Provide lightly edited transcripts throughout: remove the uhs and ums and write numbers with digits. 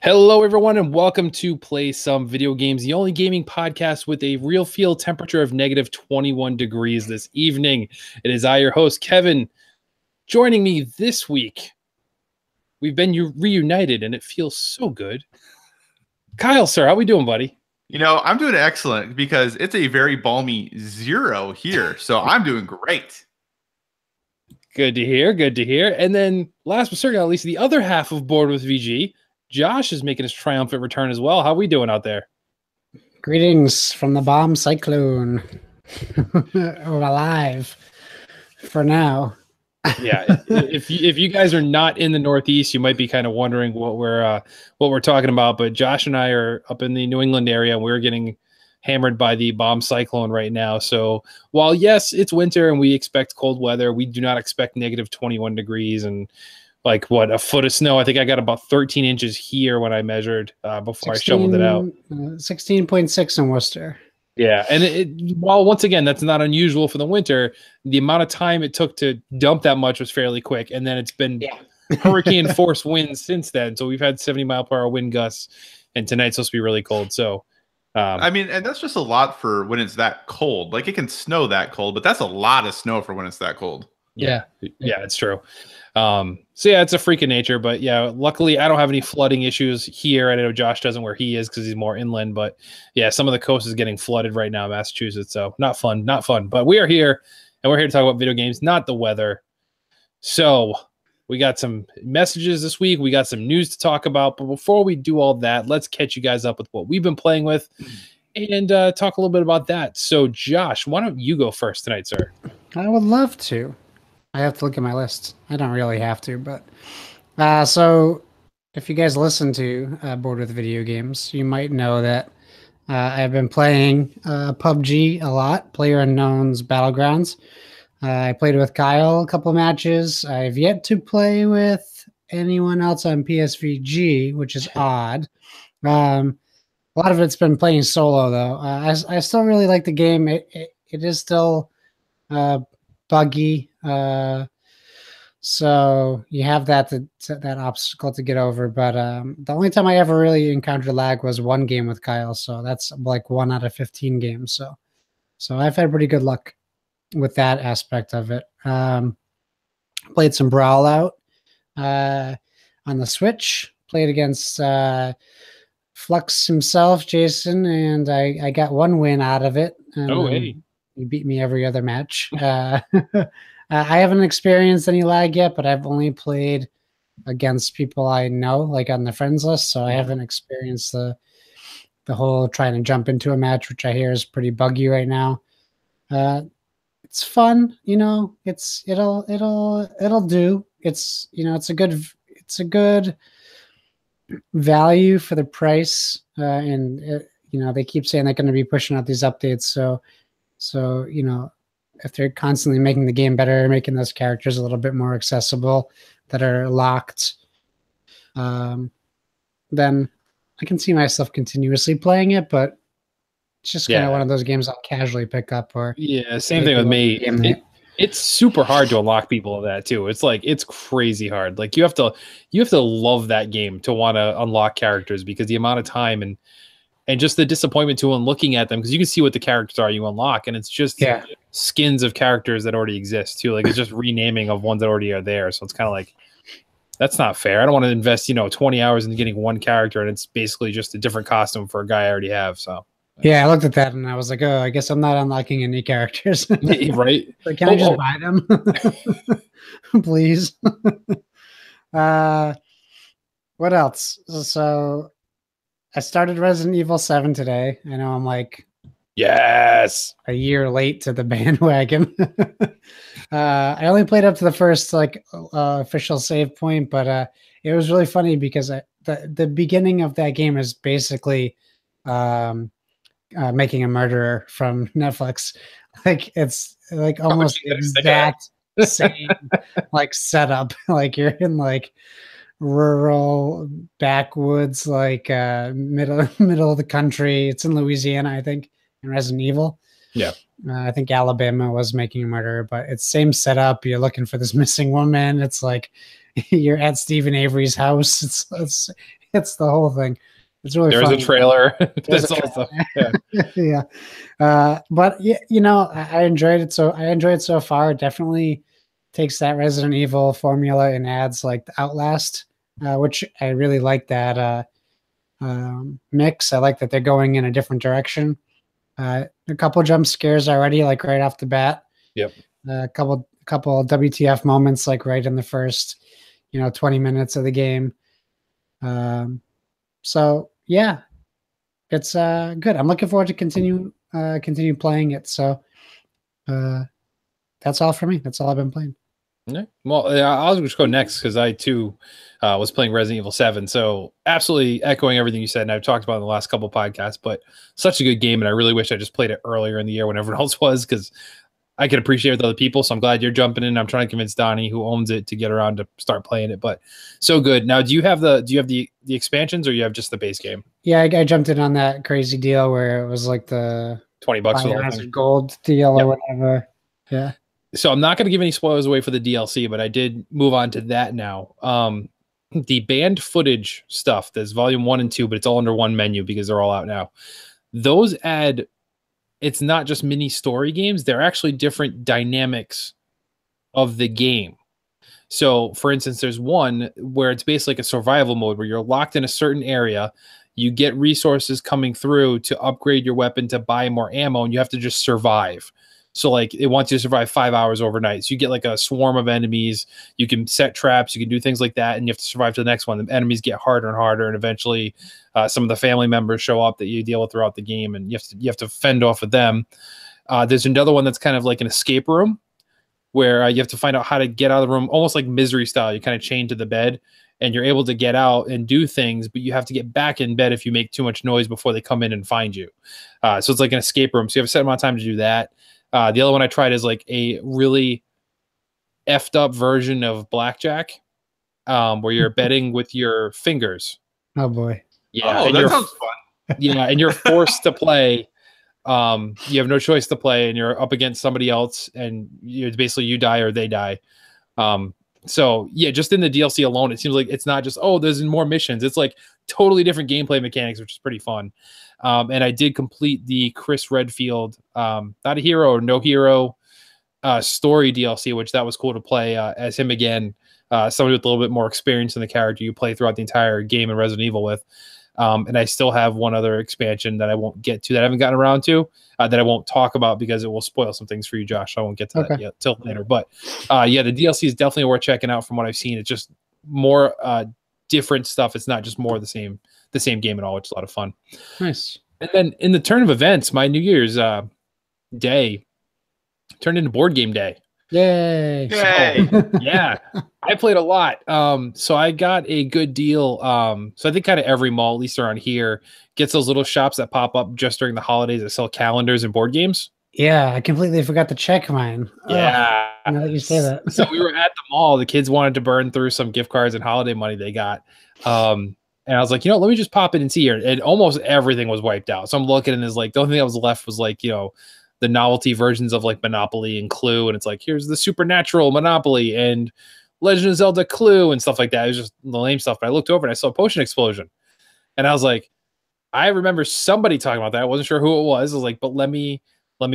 Hello, everyone, and welcome to Play Some Video Games, the only gaming podcast with a real feel temperature of negative 21 degrees this evening. It is I, your host, Kevin. Joining me this week, we've been reunited, and it feels so good. Kyle, sir, how we doing, buddy? You know, I'm doing excellent because it's a very balmy 0 here, so I'm doing great. Good to hear, good to hear. And then, last but certainly not least, the other half of Board with VG, Josh is making his triumphant return as well. How we doing out there? Greetings from the bomb cyclone. We're alive for now. Yeah, if you guys are not in the Northeast, you might be kind of wondering what we're talking about. But Josh and I are up in the New England area, and we're getting hammered by the bomb cyclone right now. So while yes, it's winter and we expect cold weather, we do not expect negative 21 degrees and like a foot of snow. I think I got about 13 inches here when I measured before I shoveled it out. 16.6 in Worcester. Yeah, and while once again that's not unusual for the winter, the amount of time it took to dump that much was fairly quick, and then it's been hurricane force winds since then. So we've had 70-mile-per-hour wind gusts, and tonight's supposed to be really cold. So, I mean, and that's just a lot for when it's that cold. Like it can snow that cold, but that's a lot of snow for when it's that cold. Yeah, it's true. So yeah, it's a freak of nature, but yeah, luckily I don't have any flooding issues here. I know Josh doesn't where he is because he's more inland, but yeah, some of the coast is getting flooded right now in Massachusetts. So not fun, but we are here and we're here to talk about video games, not the weather. So we got some messages this week. We got some news to talk about, but before we do all that, let's catch you guys up with what we've been playing with and talk a little bit about that. So Josh, why don't you go first tonight, sir? I would love to. I have to look at my list. I don't really have to, but so if you guys listen to Board with Video Games, you might know that I've been playing PubG a lot, PlayerUnknown's Battlegrounds. I played with Kyle a couple matches. I've yet to play with anyone else on Psvg, which is odd. A lot of it's been playing solo, though. I still really like the game. It is still buggy. So you have that obstacle to get over, but the only time I ever really encountered lag was one game with Kyle, so that's like 1 out of 15 games. So I've had pretty good luck with that aspect of it. Played some Brawl Out on the Switch, played against Flux himself, Jason, and I got one win out of it. Hey. He beat me every other match. I haven't experienced any lag yet, but I've only played against people I know, like on the friends list. So I haven't experienced the whole trying to jump into a match, which I hear is pretty buggy right now. It's fun, you know. It'll do. It's it's a good value for the price, and they keep saying they're going to be pushing out these updates. So if they're constantly making the game better, making those characters a little bit more accessible that are locked, then I can see myself continuously playing it, but it's just kind of one of those games I'll casually pick up. Or same thing with me. It's super hard to unlock people of that too. It's crazy hard. Like you have to love that game to want to unlock characters, because the amount of time and just the disappointment too on looking at them, because you can see what the characters are you unlock, and it's just skins of characters that already exist too. Like it's just renaming of ones that already are there. So it's kind of like, that's not fair. I don't want to invest 20 hours into getting one character, and it's basically just a different costume for a guy I already have. So yeah, I looked at that and I was like, oh, I guess I'm not unlocking any characters. Right? Like, can I just buy them? Please. What else? So I started Resident Evil 7 today. I know I'm like yes, a year late to the bandwagon. I only played up to the first official save point, but it was really funny because the beginning of that game is basically Making a Murderer from Netflix. Like it's like almost exact same like setup. Like you're in like rural backwoods, like middle of the country. It's in Louisiana, I think, in Resident Evil. Yeah. I think Alabama was Making a Murderer, but it's same setup. You're looking for this missing woman. It's like you're at Stephen Avery's house. It's the whole thing. It's really There's funny. a trailer. There's That's a also yeah. But yeah, you know, I enjoyed it. So I enjoyed it so far. It definitely takes that Resident Evil formula and adds like the Outlast, which I really like that mix. I like that they're going in a different direction. A couple jump scares already, like right off the bat. Yep. A couple WTF moments, like right in the first, 20 minutes of the game. So yeah, it's good. I'm looking forward to continue playing it. So that's all for me. That's all I've been playing. Yeah. Well, I'll just go next because I too was playing Resident Evil 7. So absolutely echoing everything you said, and I've talked about in the last couple of podcasts. But such a good game, and I really wish I just played it earlier in the year when everyone else was, because I can appreciate it with other people. So I'm glad you're jumping in. I'm trying to convince Donnie, who owns it, to get around to start playing it. But so good. Now, do you have the expansions, or you have just the base game? Yeah, I jumped in on that crazy deal where it was like the $20 for the whole thing. Gold deal or whatever. Yeah. So I'm not going to give any spoilers away for the DLC, but I did move on to that now. The banned footage stuff, there's volume 1 and 2, but it's all under one menu because they're all out now. Those add, it's not just mini story games, they're actually different dynamics of the game. So for instance, there's one where it's basically like a survival mode where you're locked in a certain area. You get resources coming through to upgrade your weapon to buy more ammo, and you have to just survive. So like it wants you to survive 5 hours overnight. So you get like a swarm of enemies. You can set traps. You can do things like that, and you have to survive to the next one. The enemies get harder and harder, and eventually some of the family members show up that you deal with throughout the game, and you have to fend off with them. There's another one that's kind of like an escape room where you have to find out how to get out of the room, almost like Misery style. You kind of chain to the bed, and you're able to get out and do things, but you have to get back in bed if you make too much noise before they come in and find you. So it's like an escape room. So you have a set amount of time to do that. The other one I tried is like a really effed up version of blackjack, where you're betting with your fingers. Oh boy. Yeah. Oh, that sounds fun. Yeah. And you're forced to play. You have no choice to play, and you're up against somebody else, and basically you die or they die. So yeah, just in the DLC alone, it seems like it's not just, oh, there's more missions. It's like totally different gameplay mechanics, which is pretty fun. And I did complete the Chris Redfield, Not a Hero or No Hero story DLC, which that was cool to play as him again. Somebody with a little bit more experience in the character you play throughout the entire game in Resident Evil with. And I still have one other expansion that I won't get to, that I haven't gotten around to, that I won't talk about because it will spoil some things for you, Josh. So I won't get to that yet till later. But yeah, the DLC is definitely worth checking out from what I've seen. It's just more different stuff. It's not just more of the same game at all, which is a lot of fun. Nice. And then in the turn of events, my New Year's day turned into board game day. Yay. So, yeah, I played a lot. So I got a good deal. So I think kind of every mall, at least around here, gets those little shops that pop up just during the holidays that sell calendars and board games. Yeah, I completely forgot to check mine. Yeah. Now that you say that. So we were at the mall. The kids wanted to burn through some gift cards and holiday money they got. And I was like, let me just pop in and see here. And almost everything was wiped out. So I'm looking, and there's like, the only thing that was left was like, the novelty versions of like Monopoly and Clue. And it's like, here's the Supernatural Monopoly and Legend of Zelda Clue and stuff like that. It was just the lame stuff. But I looked over and I saw Potion Explosion. And I was like, I remember somebody talking about that. I wasn't sure who it was. I was like, but let me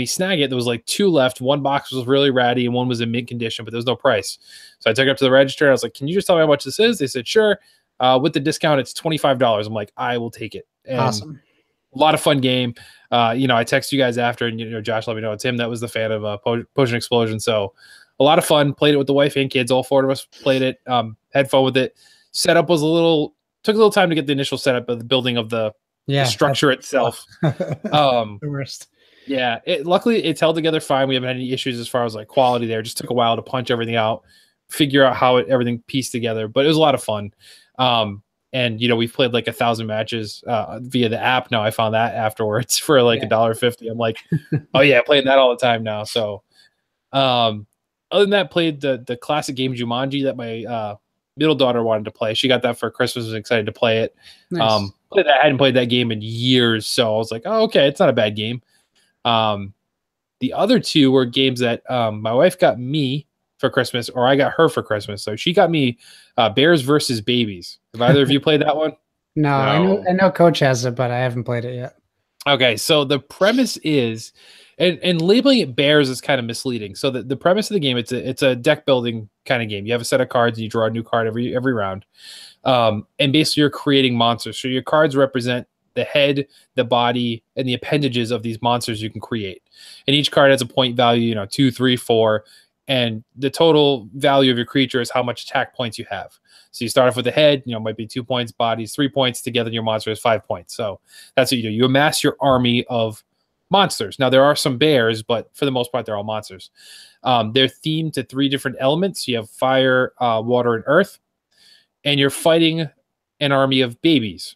snag it. There was like 2 left. One box was really ratty and one was in mint condition, but there was no price. So I took it up to the register. I was like, can you just tell me how much this is? They said, sure. With the discount, it's $25. I'm like, I will take it. And awesome. A lot of fun game. I text you guys after, and Josh let me know it's him that was the fan of Potion Explosion. So a lot of fun. Played it with the wife and kids. All 4 of us played it. Had fun with it. Setup was took a little time to get the initial setup of the building of the structure itself. The worst. Yeah. Luckily it's held together fine. We haven't had any issues as far as like quality there. It just took a while to punch everything out, figure out how everything pieced together, but it was a lot of fun. And we've played like 1,000 matches via the app now. I found that afterwards for like $1.50. I'm like, oh yeah, playing that all the time now. So other than that, played the classic game Jumanji that my middle daughter wanted to play. She got that for Christmas, was excited to play it. Nice. I hadn't played that game in years, so I was like, oh, okay, it's not a bad game. The other 2 were games that my wife got me for Christmas, or I got her for Christmas. So she got me Bears versus Babies. Have either of you played that one? No, No. I know Coach has it, but I haven't played it yet. Okay, so the premise is, and labeling it bears is kind of misleading. So the premise of the game, it's a deck building kind of game. You have a set of cards and you draw a new card every round. And basically you're creating monsters. So your cards represent the head, the body, and the appendages of these monsters you can create. And each card has a point value, 2, 3, 4. And the total value of your creature is how much attack points you have. So you start off with the head, might be 2 points, bodies 3 points, together your monster is 5 points. So that's what you do. You amass your army of monsters. Now there are some bears, but for the most part, they're all monsters. They're themed to 3 different elements. You have fire, water, and earth. And you're fighting an army of babies.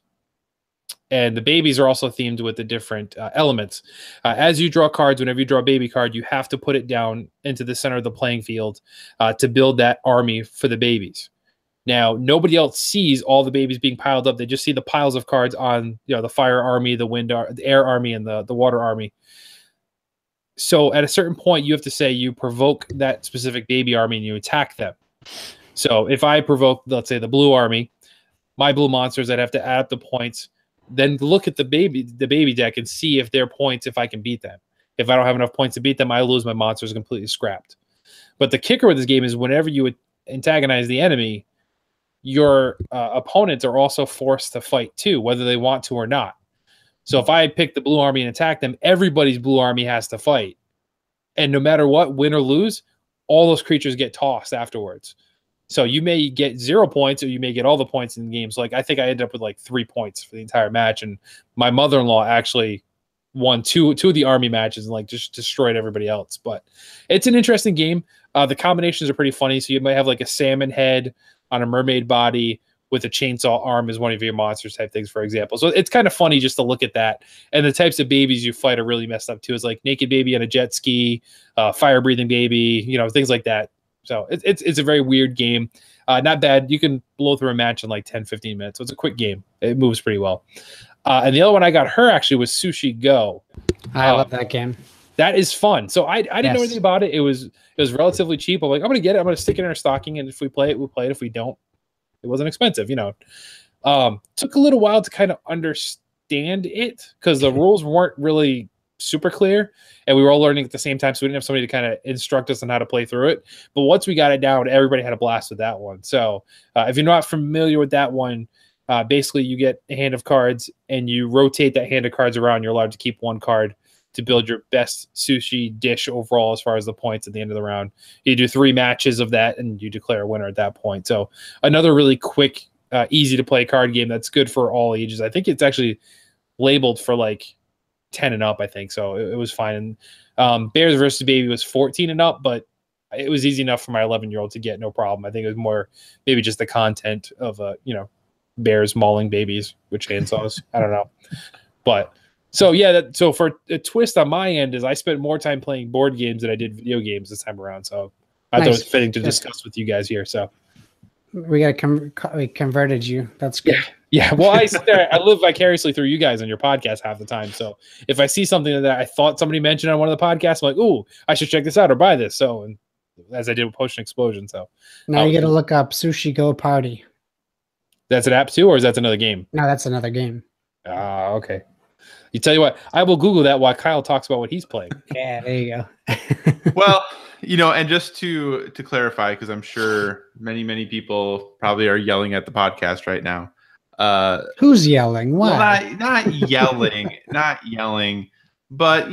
And the babies are also themed with the different elements. As you draw cards, whenever you draw a baby card, you have to put it down into the center of the playing field to build that army for the babies. Now, nobody else sees all the babies being piled up. They just see the piles of cards on the fire army, the air army, and the water army. So at a certain point, you have to say you provoke that specific baby army and you attack them. So if I provoke, let's say, the blue army, my blue monsters, I'd have to add up the points, then look at the baby deck and see if their points, if I can beat them. If I don't have enough points to beat them, I lose, my monsters completely scrapped. But the kicker with this game is whenever you antagonize the enemy, your opponents are also forced to fight too, whether they want to or not. So if I pick the blue army and attack them, everybody's blue army has to fight. And no matter what, win or lose, all those creatures get tossed afterwards. So you may get 0 points or you may get all the points in the game. So I think I ended up with like 3 points for the entire match. And my mother-in-law actually won two of the army matches and just destroyed everybody else. But it's an interesting game. The combinations are pretty funny. So you might have like a salmon head on a mermaid body with a chainsaw arm as one of your monsters type things, for example. So it's kind of funny just to look at that. And the types of babies you fight are really messed up too. It's like naked baby on a jet ski, fire breathing baby, things like that. So it's a very weird game. Not bad. You can blow through a match in like 10, 15 minutes. So it's a quick game. It moves pretty well. And the other one I got her actually was Sushi Go. I love that game. That is fun. So I didn't know anything about it. It was relatively cheap. I'm like, I'm going to get it. I'm going to stick it in our stocking. And if we play it, we'll play it. If we don't, it wasn't expensive, Took a little while to kind of understand it because the rules weren't really super clear and we were all learning at the same time, so we didn't have somebody to kind of instruct us on how to play through it. But once we got it down, everybody had a blast with that one. So if you're not familiar with that one, basically you get a hand of cards and you rotate that hand of cards around. You're allowed to keep one card to build your best sushi dish overall as far as the points at the end of the round. You do 3 matches of that and you declare a winner at that point. So another really quick, easy to play card game that's good for all ages. I think it's actually labeled for like 10 and up, I think. So it was fine. And Bears versus Baby was 14 and up, but it was easy enough for my 11-year-old to get, no problem. I think it was more maybe just the content of, bears mauling babies with chainsaws. I don't know. But so, yeah, so for a twist on my end is I spent more time playing board games than I did video games this time around. So I thought it was fitting to discuss with you guys here. So we converted you. That's good. Yeah. Well, I live vicariously through you guys on your podcast half the time. So if I see something that I thought somebody mentioned on one of the podcasts, I'm like, ooh, I should check this out or buy this. So, and as I did with Potion Explosion. So now you got to look up Sushi Go Party. That's an app too, or is that another game? No, that's another game. Okay. You tell you what, I will Google that while Kyle talks about what he's playing. Yeah, there you go. Well, and just to clarify, because I'm sure many people probably are yelling at the podcast right now. Who's yelling? Why? Well, not yelling, not yelling, but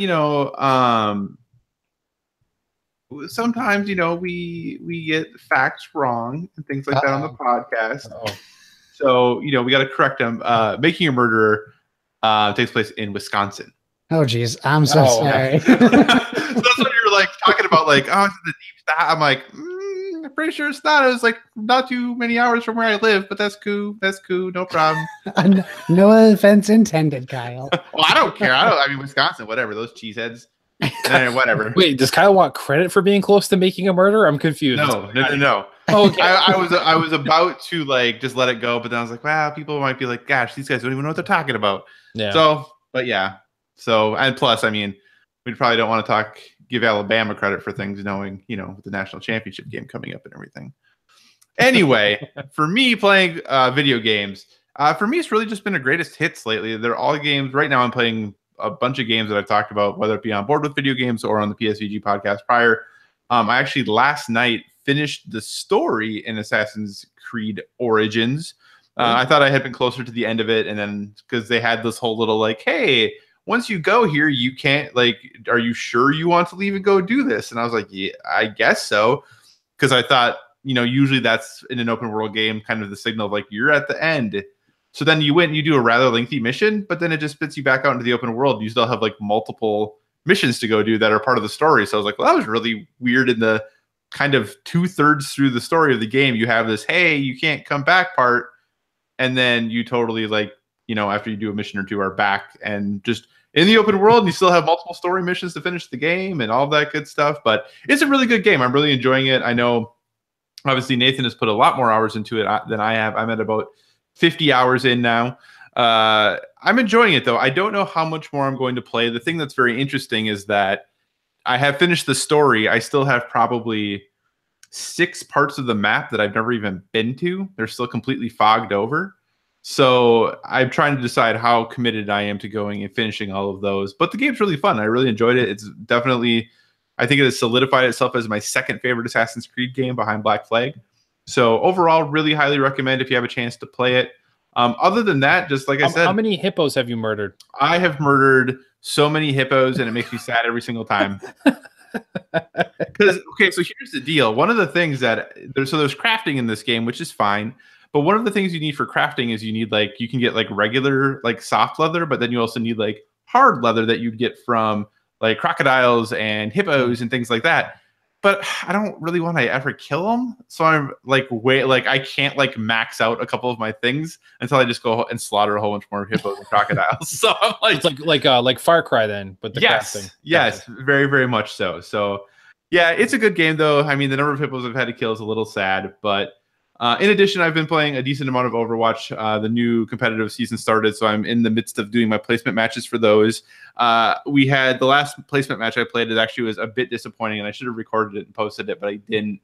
sometimes we get facts wrong and things like that on the podcast. So we got to correct them. Making a Murderer takes place in Wisconsin. Oh, geez. I'm so sorry. So that's what you're like talking about, like, oh, it's the deep South. I'm like, I'm pretty sure it's not. It was like not too many hours from where I live, but that's cool. That's cool. No problem. No offense intended, Kyle. Well, I don't care. I mean, Wisconsin, whatever. Those cheeseheads. Whatever. Wait, does Kyle want credit for being close to making a murder? I'm confused. No. Oh, okay. I was about to just let it go, but then I was like, wow, people might be like, gosh, these guys don't even know what they're talking about. Yeah. So, but yeah. So, and plus, I mean, we probably don't want to give Alabama credit for things, knowing, with the national championship game coming up and everything. Anyway, for me playing video games, For me, it's really just been a greatest hits lately. They're all games. Right now, I'm playing a bunch of games that I've talked about, whether it be on Board with Video Games or on the PSVG podcast prior. I actually last night finished the story in Assassin's Creed Origins. I thought I had been closer to the end of it, and then because they had this whole little like, hey, once you go here, you can't like, are you sure you want to leave and go do this? And I was like, yeah, I guess so, because I thought, usually that's in an open world game, kind of the signal of like you're at the end. So then you went and you do a rather lengthy mission, but then it just spits you back out into the open world. You still have like multiple missions to go do that are part of the story. So I was like, well, that was really weird. In the kind of 2/3 through the story of the game, you have this, hey, you can't come back part. And then you totally like, after you do a mission or two are back and just in the open world, and you still have multiple story missions to finish the game and all that good stuff. But it's a really good game. I'm really enjoying it. I know obviously Nathan has put a lot more hours into it than I have. I'm at about 50 hours in now. I'm enjoying it though. I don't know how much more I'm going to play. The thing that's very interesting is that I have finished the story. I still have probably 6 parts of the map that I've never even been to. They're still completely fogged over. So I'm trying to decide how committed I am to going and finishing all of those. But the game's really fun. I really enjoyed it. It's definitely, I think it has solidified itself as my second favorite Assassin's Creed game behind Black Flag. So overall, really highly recommend if you have a chance to play it. Other than that, just like I said, how many hippos have you murdered? I have murdered so many hippos, and it makes me sad every single time. Because okay, so here's the deal. One of the things that there's crafting in this game, which is fine. But one of the things you need for crafting is you need like, you can get like regular like soft leather, but then you also need like hard leather that you'd get from like crocodiles and hippos and things like that. But I don't really want to ever kill them. So I'm like, I can't like max out a couple of my things until I just go and slaughter a whole bunch more hippos and crocodiles. So I'm like, it's like Far Cry then, but the crafting. Yes, very, very much so. So yeah, it's a good game though. I mean, the number of hippos I've had to kill is a little sad, but in addition, I've been playing a decent amount of Overwatch. The new competitive season started, so I'm in the midst of doing my placement matches for those. We had the last placement match I played. It actually was a bit disappointing, and I should have recorded it and posted it, but I didn't.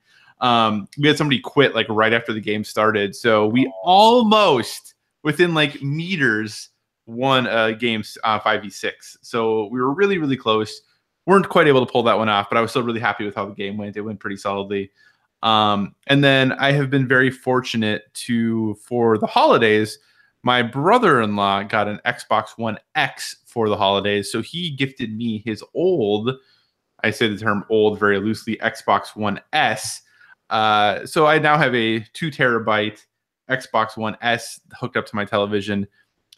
We had somebody quit like right after the game started, so we almost, within like meters, won a game 5v6. So we were really, really close. Weren't quite able to pull that one off, but I was still really happy with how the game went. It went pretty solidly. And then I have been very fortunate for the holidays, my brother-in-law got an Xbox One X for the holidays. So he gifted me his old, I say the term old very loosely, Xbox One S. So I now have a 2 terabyte Xbox One S hooked up to my television.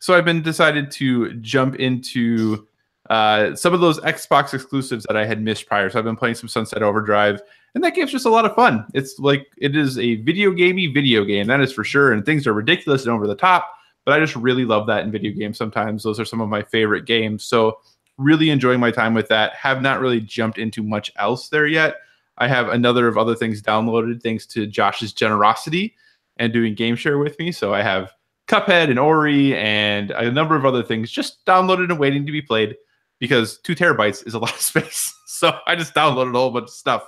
So I've been decided to jump into some of those Xbox exclusives that I had missed prior. So I've been playing some Sunset Overdrive, and that game's just a lot of fun. It's like, it is a video game, that is for sure. And things are ridiculous and over the top, but I just really love that in video games. Sometimes those are some of my favorite games. So really enjoying my time with that. Have not really jumped into much else there yet. I have another of other things downloaded thanks to Josh's generosity and doing game share with me. So I have Cuphead and Ori and a number of other things just downloaded and waiting to be played, because 2 terabytes is a lot of space. So I just downloaded a whole bunch of stuff.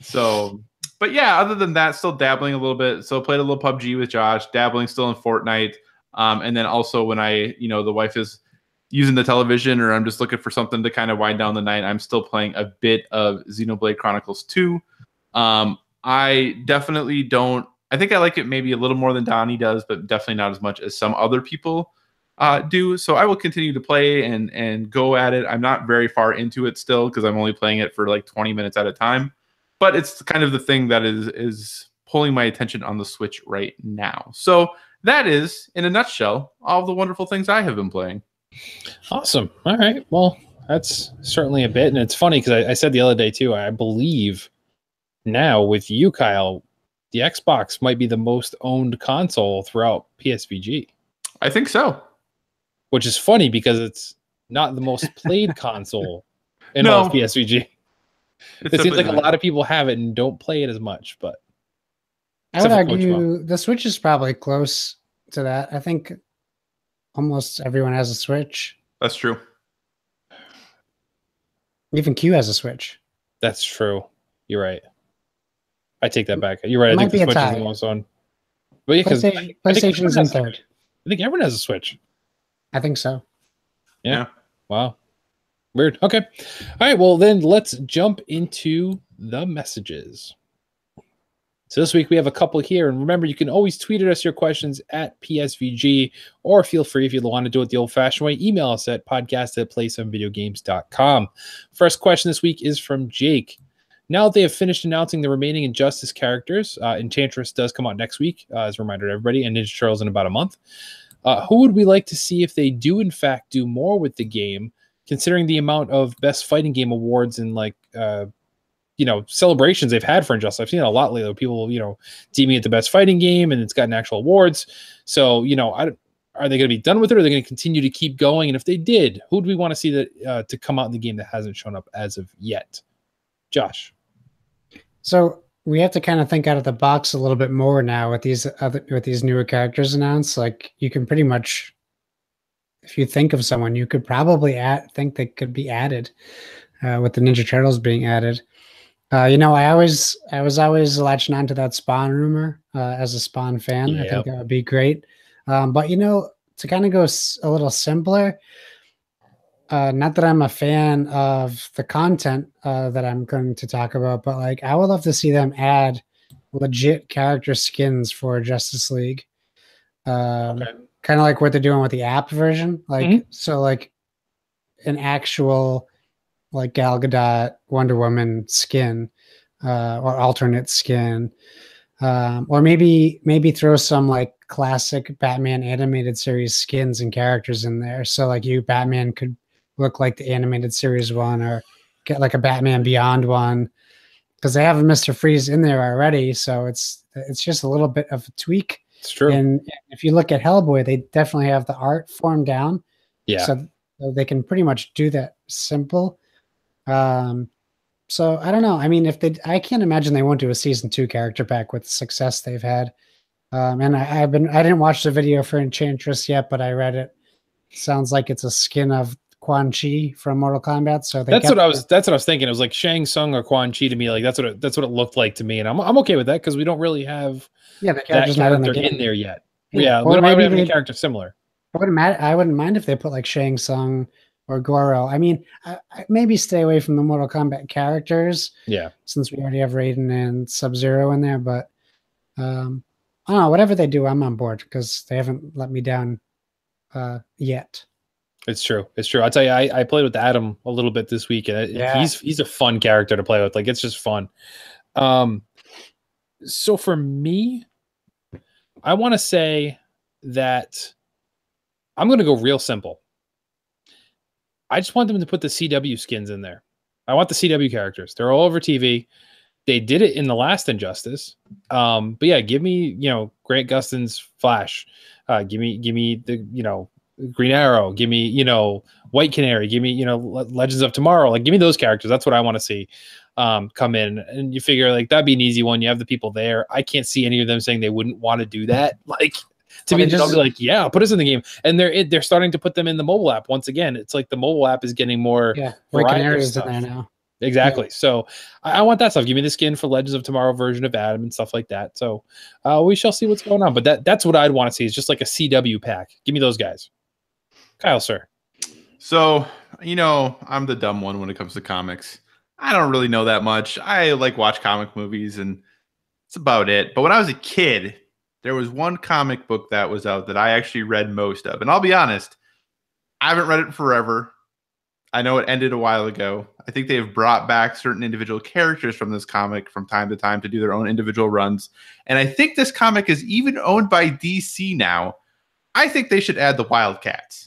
So, but yeah, other than that, still dabbling a little bit. So played a little PubG with Josh, dabbling still in Fortnite. And then also when the wife is using the television or I'm just looking for something to kind of wind down the night, I'm still playing a bit of Xenoblade Chronicles 2. I definitely don't, I think I like it maybe a little more than Donnie does, but definitely not as much as some other people do. So I will continue to play and go at it. I'm not very far into it still because I'm only playing it for like 20 minutes at a time. But it's kind of the thing that is pulling my attention on the Switch right now. So that is, in a nutshell, all the wonderful things I have been playing. Awesome. All right. Well, that's certainly a bit. And it's funny because I said the other day, too, I believe now with you, Kyle, the Xbox might be the most owned console throughout PSVG. I think so. Which is funny because it's not the most played console in all of PSVG. It seems like a lot of people have it and don't play it as much, but I would argue the Switch is probably close to that. I think almost everyone has a Switch. That's true. Even Q has a Switch. That's true. You're right. I take that back. You're right. I think the Switch is the most on. But yeah, PlayStation's in third. think everyone has a Switch. I think so. Yeah. Wow. Weird. Okay. All right. Well, then let's jump into the messages. So this week we have a couple here. And remember, you can always tweet at us your questions at PSVG, or feel free, if you want to do it the old-fashioned way, email us at podcast@playsomevideogames.com. First question this week is from Jake. Now that they have finished announcing the remaining Injustice characters, Enchantress does come out next week, as a reminder to everybody, and Ninja Turtles in about a month. Who would we like to see if they do, in fact, do more with the game, considering the amount of best fighting game awards and celebrations they've had for Injustice? I've seen it a lot lately. People, deeming it the best fighting game, and it's gotten actual awards. So, are they going to be done with it, or are they going to continue to keep going? And if they did, who do we want to see that to come out in the game that hasn't shown up as of yet? Josh. So we have to kind of think out of the box a little bit more now with these newer characters announced. Like, you can pretty much, if you think of someone, you could probably think they could be added with the Ninja Turtles being added. I was always latching on to that Spawn rumor as a Spawn fan. Yep. I think that would be great. But to kind of go a little simpler, not that I'm a fan of the content that I'm going to talk about, but like, I would love to see them add legit character skins for Justice League. Kind of like what they're doing with the app version. Like, so like an actual like Gal Gadot, Wonder Woman skin, or alternate skin, or maybe throw some like classic Batman animated series skins and characters in there. So like Batman could look like the animated series one, or get like a Batman Beyond one, because they have a Mr. Freeze in there already. So it's just a little bit of a tweak. It's true. And if you look at Hellboy, they definitely have the art formed down. Yeah. So they can pretty much do that simple. So I don't know. I mean, I can't imagine they won't do a season 2 character pack with the success they've had. And I didn't watch the video for Enchantress yet, but I read it. Sounds like it's a skin of Quan Chi from Mortal Kombat. So that's what I was thinking. It was like Shang Tsung or Quan Chi to me. Like that's what it looked like to me. And I'm okay with that, because we don't really have the that character in there yet. Yeah, we don't have any character similar. I wouldn't mind if they put like Shang Tsung or Goro. I mean, I maybe stay away from the Mortal Kombat characters. Yeah. Since we already have Raiden and Sub-Zero in there, but I don't know. Whatever they do, I'm on board, because they haven't let me down yet. It's true. I'll tell you, I played with Adam a little bit this week, and he's a fun character to play with. Like, it's just fun. So for me, I want to say that I'm going to go real simple. I just want them to put the CW skins in there. I want the CW characters. They're all over TV. They did it in the last Injustice. But yeah, give me, Grant Gustin's Flash. Give me the, Green Arrow. Give me, White Canary. Give me, Legends of Tomorrow. Like, give me those characters. That's what I want to see come in. And you figure, like, that'd be an easy one. You have the people there. I can't see any of them saying they wouldn't want to do that. Like, to me, they'll be like, yeah, put us in the game. And they're starting to put them in the mobile app once again. It's like the mobile app is getting more variety in there now. Exactly. Yeah. So I want that stuff. Give me the skin for Legends of Tomorrow version of Adam and stuff like that. So we shall see what's going on. But that's what I'd want to see, is just like a CW pack. Give me those guys. Kyle, sir. So, I'm the dumb one when it comes to comics. I don't really know that much. I watch comic movies, and that's about it. But when I was a kid, there was one comic book that was out that I actually read most of. And I'll be honest, I haven't read it in forever. I know it ended a while ago. I think they've brought back certain individual characters from this comic from time to time to do their own individual runs. And I think this comic is even owned by DC now. I think they should add the Wildcats.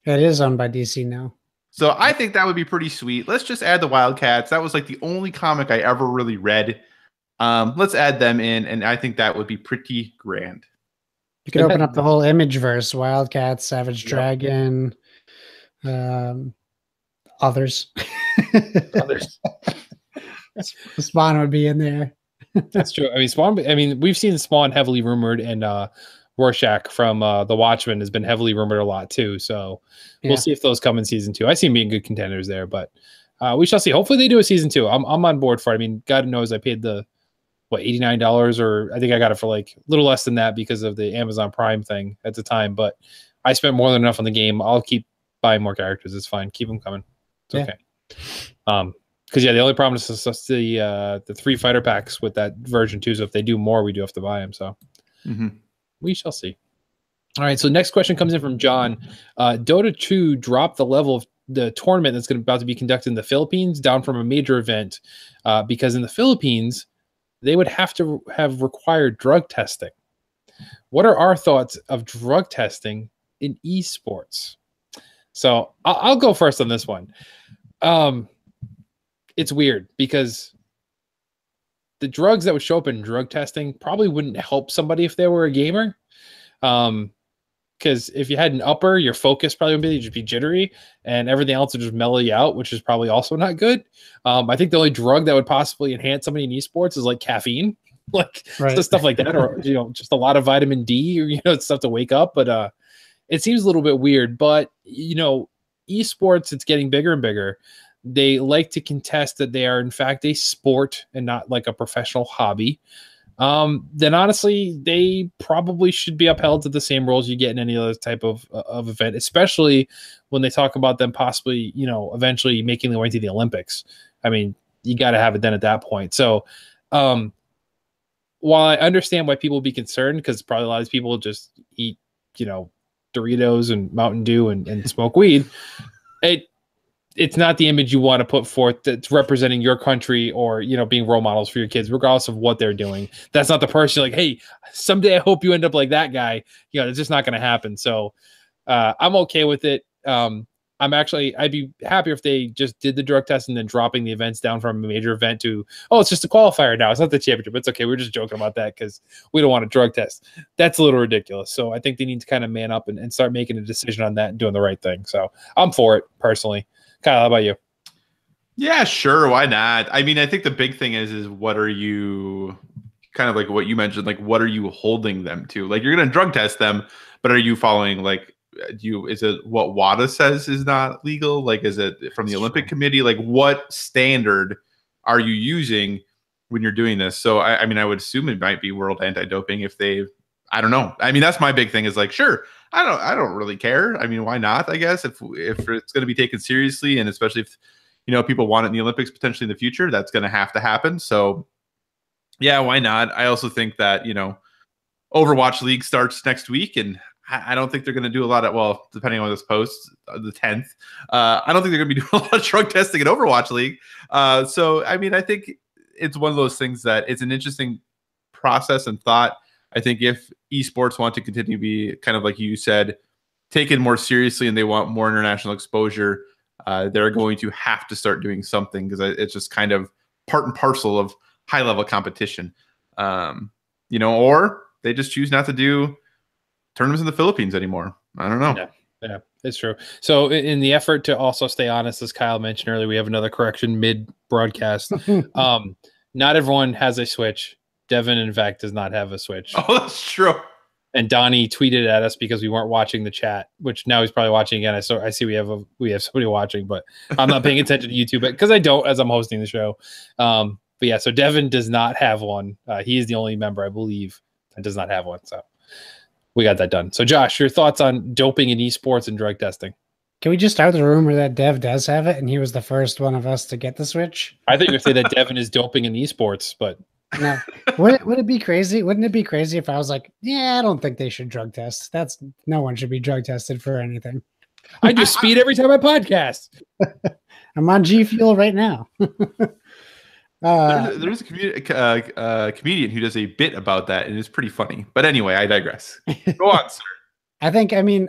It is owned by DC now. So I think that would be pretty sweet. Let's just add the Wildcats. That was like the only comic I ever really read. Let's add them in, and I think that would be pretty grand. You could open up the whole Imageverse: Wildcats, Savage Dragon, others. Spawn would be in there. That's true. I mean, Spawn. I mean, we've seen Spawn heavily rumored, and Rorschach from The Watchmen has been heavily rumored a lot too. So we'll see if those come in season 2. I see them being good contenders there, but we shall see. Hopefully they do a season 2. I'm on board for it. I mean, God knows I paid the what, $89, or I think I got it for like a little less than that because of the Amazon Prime thing at the time. But I spent more than enough on the game. I'll keep buying more characters. It's fine. Keep them coming. It's okay. Because the only problem is the 3 fighter packs with that version too. So if they do more, we do have to buy them. So we shall see. All right. So next question comes in from John. Dota 2 dropped the level of the tournament that's about to be conducted in the Philippines down from a major event because in the Philippines they would have to have required drug testing. What are our thoughts of drug testing in esports? So I'll go first on this one. It's weird because the drugs that would show up in drug testing probably wouldn't help somebody if they were a gamer. Because if you had an upper, your focus probably would be just be jittery, and everything else would just mellow you out, which is probably also not good. I think the only drug that would possibly enhance somebody in esports is like caffeine, like stuff like that, or just a lot of vitamin D, or stuff to wake up. But it seems a little bit weird. But esports, it's getting bigger and bigger. They like to contest that they are in fact a sport and not like a professional hobby. Then honestly, they probably should be upheld to the same rules you get in any other type of event, especially when they talk about them possibly, eventually making their way to the Olympics. I mean, you got to have it done at that point. So, while I understand why people would be concerned, because probably a lot of people just eat, Doritos and Mountain Dew and smoke weed, it's not the image you want to put forth that's representing your country or, being role models for your kids, regardless of what they're doing. That's not the person like, hey, someday I hope you end up like that guy. It's just not going to happen. So I'm okay with it. I'd be happier if they just did the drug test and then dropping the events down from a major event to, it's just a qualifier now. It's not the championship. It's okay. We're just joking about that because we don't want a drug test. That's a little ridiculous. So I think they need to kind of man up and start making a decision on that and doing the right thing. So I'm for it personally. Kyle, how about you? Yeah, sure. Why not? I mean, I think the big thing is what are you kind of like what you mentioned, like what are you holding them to? Like you're going to drug test them, but are you following is it what WADA says is not legal? Like, is it from the Olympic Committee? Like what standard are you using when you're doing this? So, I mean, I would assume it might be World Anti-Doping if I don't know. I mean, that's my big thing is like, sure, I don't really care. I mean, why not? I guess if it's going to be taken seriously, and especially if people want it in the Olympics potentially in the future, that's going to have to happen. So yeah, why not? I also think that Overwatch League starts next week, and I don't think they're going to do a lot of depending on this post, the 10th. I don't think they're going to be doing a lot of drug testing in Overwatch League. So I mean, I think it's one of those things that it's an interesting process and thought. I think if esports want to continue to be kind of like you said, taken more seriously and they want more international exposure, they're going to have to start doing something because it's just kind of part and parcel of high level competition. Or they just choose not to do tournaments in the Philippines anymore. I don't know. Yeah, it's true. So in the effort to also stay honest, as Kyle mentioned earlier, we have another correction mid broadcast. Not everyone has a Switch. Devin, in fact, does not have a Switch. Oh, that's true. And Donnie tweeted at us because we weren't watching the chat, which now he's probably watching again. I see we have somebody watching, but I'm not paying attention to YouTube because I don't as I'm hosting the show. But yeah, so Devin does not have one. He is the only member, I believe, that does not have one. So we got that done. So Josh, your thoughts on doping in esports and drug testing? Can we just start the rumor that Dev does have it and he was the first one of us to get the Switch? I think you say that Devin is doping in esports, but no. Would it be crazy? Wouldn't it be crazy if I was like, yeah, I don't think they should drug test. No one should be drug tested for anything. I just speed every time I podcast. I'm on G Fuel right now. There's a comedian who does a bit about that, and it's pretty funny. But anyway, I digress. Go on, sir. I mean,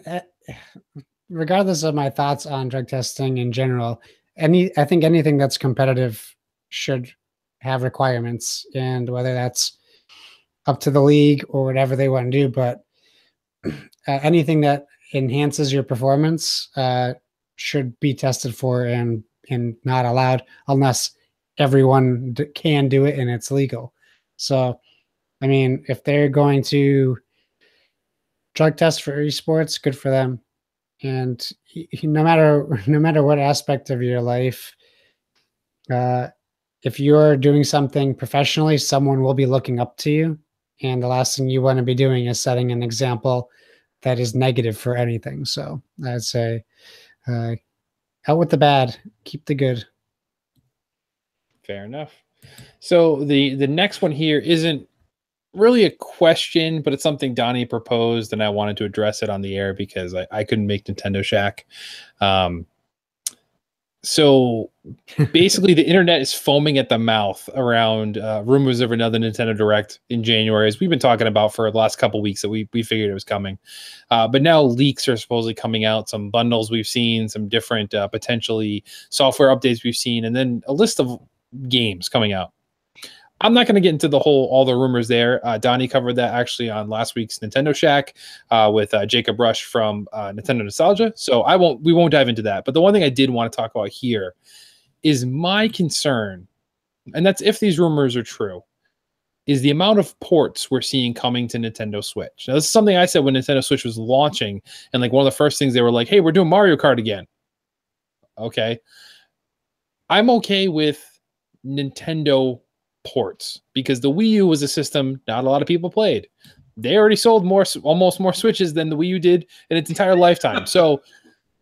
regardless of my thoughts on drug testing in general, I think anything that's competitive should have requirements, and whether that's up to the league or whatever they want to do, but anything that enhances your performance should be tested for and not allowed unless everyone can do it and it's legal. So, I mean, if they're going to drug test for esports, good for them. And no matter what aspect of your life, if you're doing something professionally, someone will be looking up to you. And the last thing you want to be doing is setting an example that is negative for anything. So I'd say out with the bad, keep the good. Fair enough. So the next one here isn't really a question, but it's something Donnie proposed, and I wanted to address it on the air because I couldn't make Nintendo Shack. So basically, the internet is foaming at the mouth around rumors of another Nintendo Direct in January, as we've been talking about for the last couple of weeks that we figured it was coming. But now leaks are supposedly coming out, some bundles we've seen, some different potentially software updates we've seen, and then a list of games coming out. I'm not going to get into all the rumors there. Donnie covered that actually on last week's Nintendo Shack with Jacob Rush from Nintendo Nostalgia. So we won't dive into that. But the one thing I did want to talk about here is my concern, and that's if these rumors are true, is the amount of ports we're seeing coming to Nintendo Switch. Now, this is something I said when Nintendo Switch was launching, and like one of the first things they were like, hey, we're doing Mario Kart again. Okay. I'm okay with Nintendo ports because the Wii U was a system not a lot of people played. They already sold almost more Switches than the Wii U did in its entire lifetime. So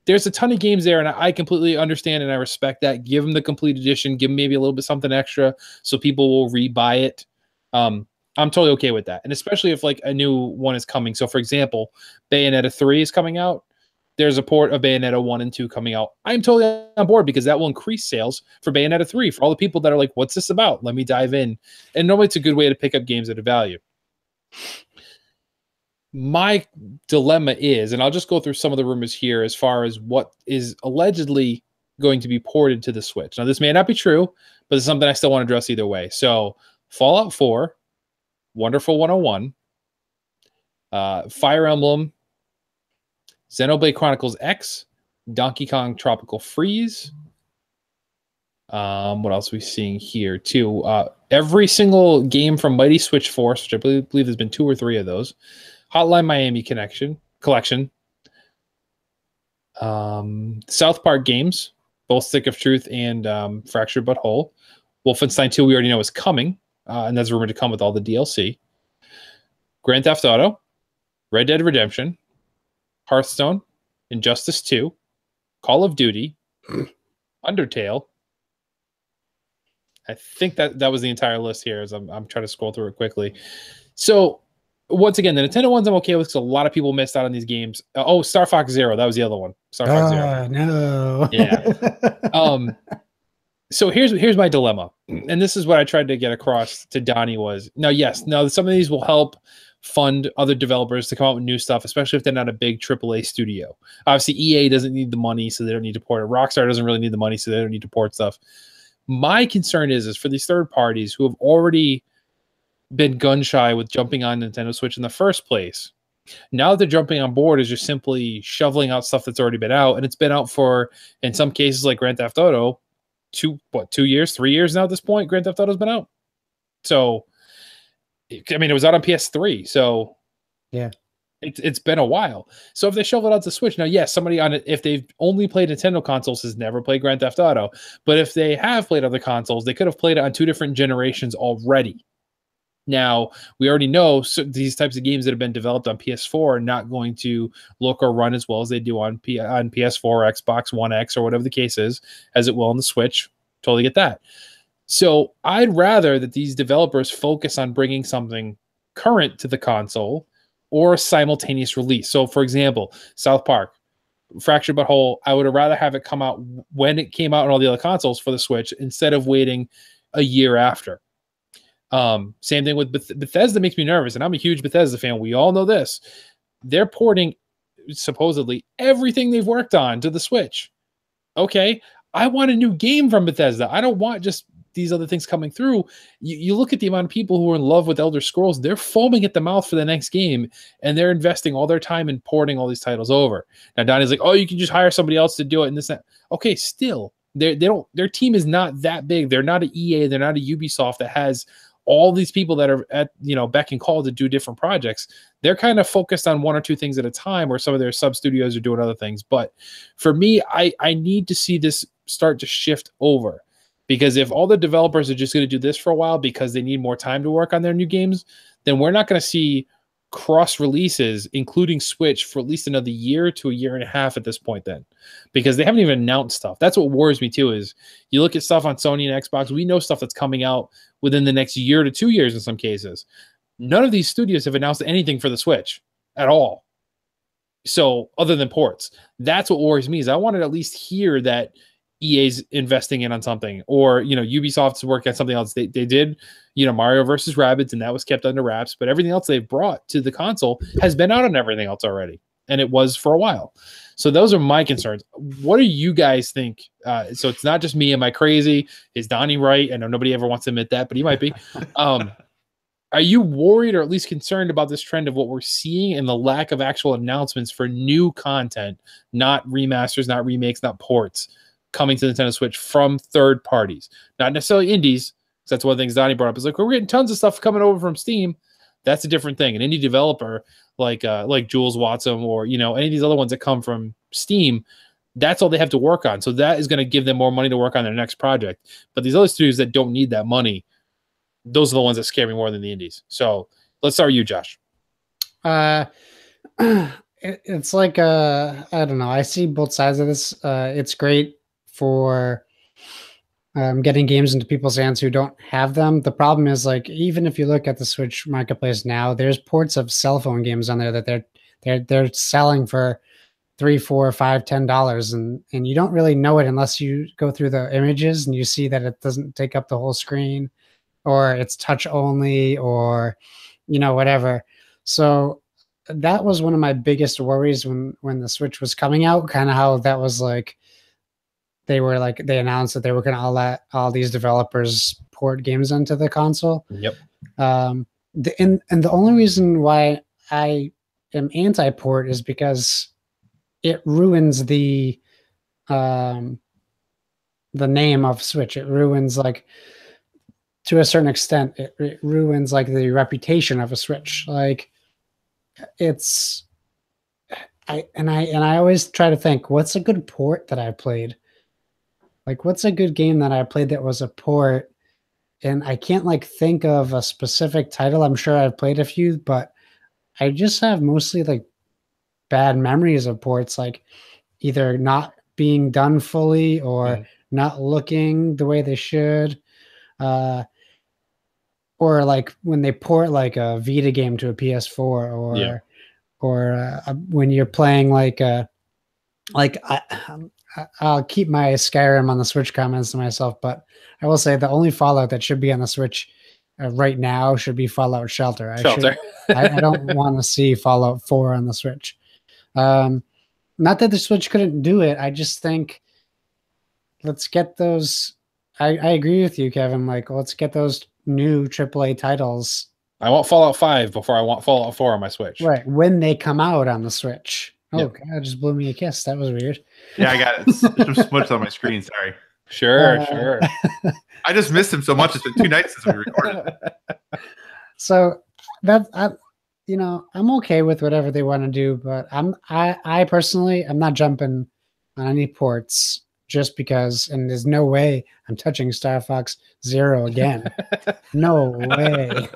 there's a ton of games there, and I completely understand and I respect that. Give them the complete edition, give them maybe a little bit something extra so people will rebuy it. I'm totally okay with that, and especially if like a new one is coming. So for example, Bayonetta 3 is coming out. There's a port of Bayonetta 1 and 2 coming out. I'm totally on board because that will increase sales for Bayonetta 3 for all the people that are like, what's this about? Let me dive in. And normally it's a good way to pick up games at a value. My dilemma is, and I'll just go through some of the rumors here as far as what is allegedly going to be ported to the Switch. Now, this may not be true, but it's something I still want to address either way. So Fallout 4, Wonderful 101, Fire Emblem, Xenoblade Chronicles X, Donkey Kong Tropical Freeze. What else are we seeing here too? Every single game from Mighty Switch Force, which I believe there's been 2 or 3 of those. Hotline Miami Collection. South Park games, both Stick of Truth and Fractured But Whole. Wolfenstein 2 we already know is coming, and that's rumored to come with all the DLC. Grand Theft Auto, Red Dead Redemption, Hearthstone, Injustice 2, Call of Duty, Undertale. I think that was the entire list here as I'm trying to scroll through it quickly. So once again, the Nintendo ones I'm okay with because a lot of people missed out on these games. Star Fox Zero, that was the other one. Star Fox Zero. No. Yeah. So here's my dilemma, and this is what I tried to get across to Donnie was, now some of these will help fund other developers to come out with new stuff, especially if they're not a big AAA studio. Obviously, EA doesn't need the money, so they don't need to port it. Rockstar doesn't really need the money, so they don't need to port stuff. My concern is for these third parties who have already been gun shy with jumping on Nintendo Switch in the first place. Now that they're jumping on board is just simply shoveling out stuff that's already been out, and it's been out for, in some cases like Grand Theft Auto, 2 years, 3 years now at this point. Grand Theft Auto's been out. So I mean, it was out on PS3, so yeah, it's been a while. So if they shovel it out to Switch, now, yes, somebody on it, if they've only played Nintendo consoles, has never played Grand Theft Auto. But if they have played other consoles, they could have played it on 2 different generations already. Now, we already know these types of games that have been developed on PS4 are not going to look or run as well as they do on PS4 or Xbox One X or whatever the case is, as it will on the Switch. Totally get that. So I'd rather that these developers focus on bringing something current to the console or a simultaneous release. So, for example, South Park, Fractured But Whole, I would rather have it come out when it came out on all the other consoles for the Switch instead of waiting a year after. Same thing with Bethesda makes me nervous, and I'm a huge Bethesda fan. We all know this. They're porting supposedly everything they've worked on to the Switch. Okay, I want a new game from Bethesda. I don't want just these other things coming through. You look at the amount of people who are in love with Elder Scrolls, they're foaming at the mouth for the next game, and they're investing all their time in porting all these titles over. Now, Donnie's like, oh, you can just hire somebody else to do it, and this, that. Okay, still, their team is not that big. They're not an EA, they're not a Ubisoft that has all these people that are at, beck and call to do different projects. They're kind of focused on 1 or 2 things at a time, where some of their sub studios are doing other things. But for me, I need to see this start to shift over, Because if all the developers are just going to do this for a while because they need more time to work on their new games, then we're not going to see cross releases, including Switch, for at least another year to a year and a half at this point then, because they haven't even announced stuff. That's what worries me too, is you look at stuff on Sony and Xbox, we know stuff that's coming out within the next year to 2 years in some cases. None of these studios have announced anything for the Switch at all. So other than ports, that's what worries me, is I wanted to at least hear that EA's investing in on something, or, you know, Ubisoft's working on something else. They did, you know, Mario versus Rabbids, and that was kept under wraps, but everything else they've brought to the console has been out on everything else already, and it was for a while. So those are my concerns. What do you guys think? So it's not just me. Am I crazy? Is Donnie right? I know nobody ever wants to admit that, but he might be. Are you worried or at least concerned about this trend of what we're seeing and the lack of actual announcements for new content, not remasters, not remakes, not ports, coming to the Nintendo Switch from third parties? Not necessarily indies, because that's one of the things Donnie brought up. Is like, we're getting tons of stuff coming over from Steam. That's a different thing. An indie developer like Jules Watson, or, you know, any of these other ones that come from Steam, that's all they have to work on. So that is going to give them more money to work on their next project. But these other studios that don't need that money, those are the ones that scare me more than the indies. So let's start with you, Josh. It's like, I don't know. I see both sides of this. It's great for getting games into people's hands who don't have them. The problem is, like, even if you look at the Switch marketplace now, there's ports of cell phone games on there that they're selling for $3, $4, $5, $10, and you don't really know it unless you go through the images and you see that it doesn't take up the whole screen, or it's touch only, or, you know, whatever. So that was one of my biggest worries when the Switch was coming out, kind of how that was like, they announced that they were going to let all these developers port games onto the console. Yep. And the only reason why I am anti-port is because it ruins the name of Switch. It ruins, like, to a certain extent, it ruins, like, the reputation of a Switch. Like, I always try to think, what's a good port that I played? Like, what's a good game that I played that was a port? And I can't, like, think of a specific title. I'm sure I've played a few, but I just have mostly, like, bad memories of ports, like either not being done fully or not looking the way they should. Or like when they port like a Vita game to a PS4, or when you're playing I'll keep my Skyrim on the Switch comments to myself, but I will say the only Fallout that should be on the Switch right now should be Fallout Shelter. I don't want to see Fallout 4 on the Switch. Not that the Switch couldn't do it. I just think let's get those. I agree with you, Kevin. Like, let's get those new AAA titles. I want Fallout 5 before I want Fallout 4 on my Switch. Right, when they come out on the Switch. Oh, Yep. God, just blew me a kiss. That was weird. Yeah, I got it. Some smudged on my screen. Sorry. Sure. I just missed him so much. It's been 2 nights since we recorded. So I'm okay with whatever they want to do, but I personally, I'm not jumping on any ports just because, and there's no way I'm touching Star Fox Zero again. No way.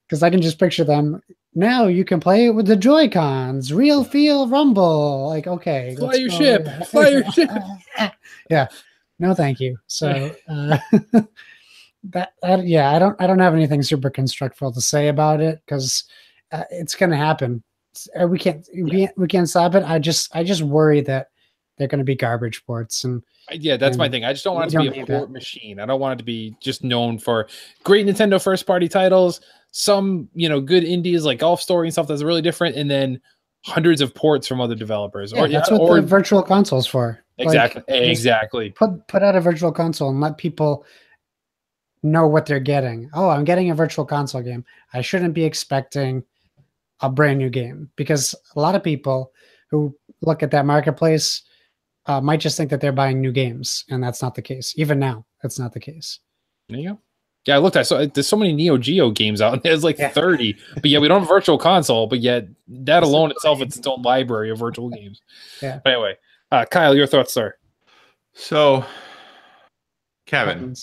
Because I can just picture them. Now you can play it with the Joy-Cons, real feel rumble. Like, okay. Fly your ship. Yeah. No, thank you. So I don't have anything super constructive to say about it, because it's going to happen. We can't stop it. I just worry that they're going to be garbage ports, and that's my thing. I just don't want it to be a port machine. I don't want it to be just known for great Nintendo first party titles, some good indies like Golf Story and stuff that's really different, and then hundreds of ports from other developers. Yeah, that's what the virtual console's for. Exactly. Exactly. Put out a virtual console and let people know what they're getting. Oh, I'm getting a virtual console game. I shouldn't be expecting a brand new game, because a lot of people who look at that marketplace might just think that they're buying new games, and that's not the case. Even now, that's not the case. There you go. Yeah, I looked. I saw there's so many Neo Geo games out. There's like 30, but we don't have a virtual console. But yet that alone itself, it's its own library of virtual games. Yeah. But anyway, Kyle, your thoughts, sir? So Kevin,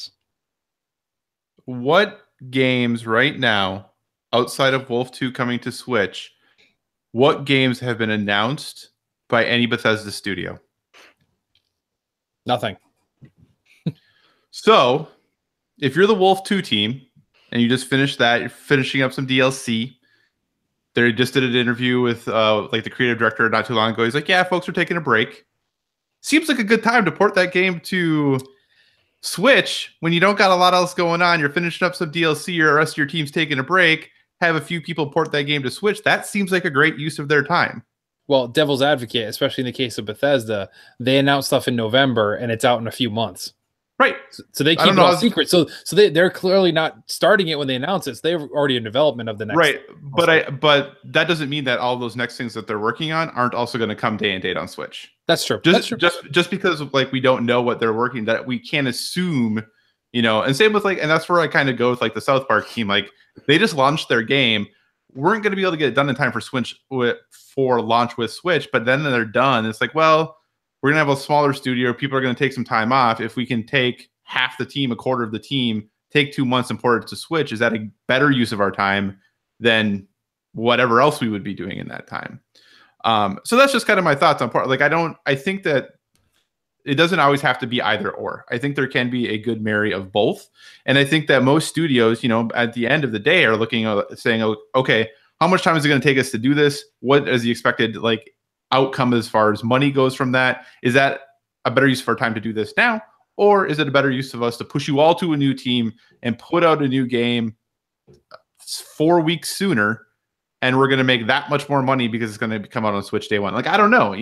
what games right now, outside of Wolf 2 coming to Switch, what games have been announced by any Bethesda studio? Nothing. So, if you're the Wolf 2 team and you just finished that, you're finishing up some DLC. They just did an interview with like the creative director not too long ago. He's like, yeah, folks are taking a break. Seems like a good time to port that game to Switch when you don't got a lot else going on. You're finishing up some DLC, or the rest of your team's taking a break. Have a few people port that game to Switch. That seems like a great use of their time. Well, devil's advocate, especially in the case of Bethesda, they announce stuff in November and it's out in a few months. Right. So they keep it all secret. So they're clearly not starting it when they announce it. So they're already in development of the next. Right. But that doesn't mean that all those next things that they're working on aren't also going to come day and date on Switch. That's true. Just because like we don't know what they're working, that we can't assume, and same with and that's where I kind of go with like the South Park team. Like they just launched their game. Weren't going to be able to get it done in time for Switch for launch with Switch, but then they're done. It's like, well, we're going to have a smaller studio. People are going to take some time off. If we can take half the team, a quarter of the team, take 2 months and port it to Switch, is that a better use of our time than whatever else we would be doing in that time? So that's just kind of my thoughts on part. Like, I think that it doesn't always have to be either or. I think there can be a good marry of both. And I think that most studios, at the end of the day are looking at saying, okay, how much time is it going to take us to do this? What is the expected outcome as far as money goes from that? Is that a better use of our time to do this now? Or is it a better use of us to push you all to a new team and put out a new game 4 weeks sooner, and we're going to make that much more money because it's going to come out on Switch day one? Like, I don't know,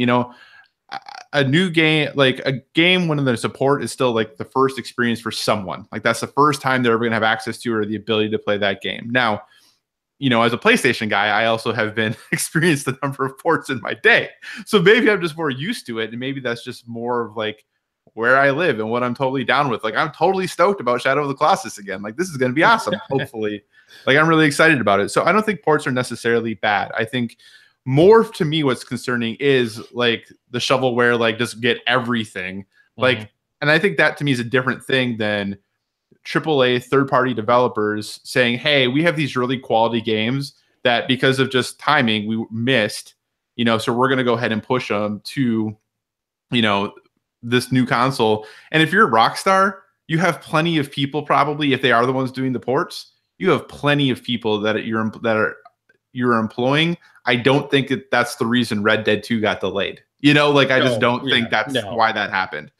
a new game, like a game when the support is still like the first experience for someone. Like that's the first time they're ever going to have access to or the ability to play that game. Now, as a PlayStation guy, I also have been experienced a number of ports in my day. So maybe I'm just more used to it. And maybe that's just more of like where I live and what I'm totally down with. Like, I'm totally stoked about Shadow of the Colossus again. Like, this is going to be awesome. Hopefully, like, I'm really excited about it. So I don't think ports are necessarily bad. I think more to me, what's concerning is like the shovelware, like just get everything. Like, and I think that to me is a different thing than AAA third-party developers saying, hey, we have these really quality games that because of just timing we missed, so we're going to go ahead and push them to, this new console. And if you're Rockstar, you have plenty of people, probably if they are the ones doing the ports, you have plenty of people that you're employing. I don't think that's the reason Red Dead 2 got delayed. I just don't think that's why that happened.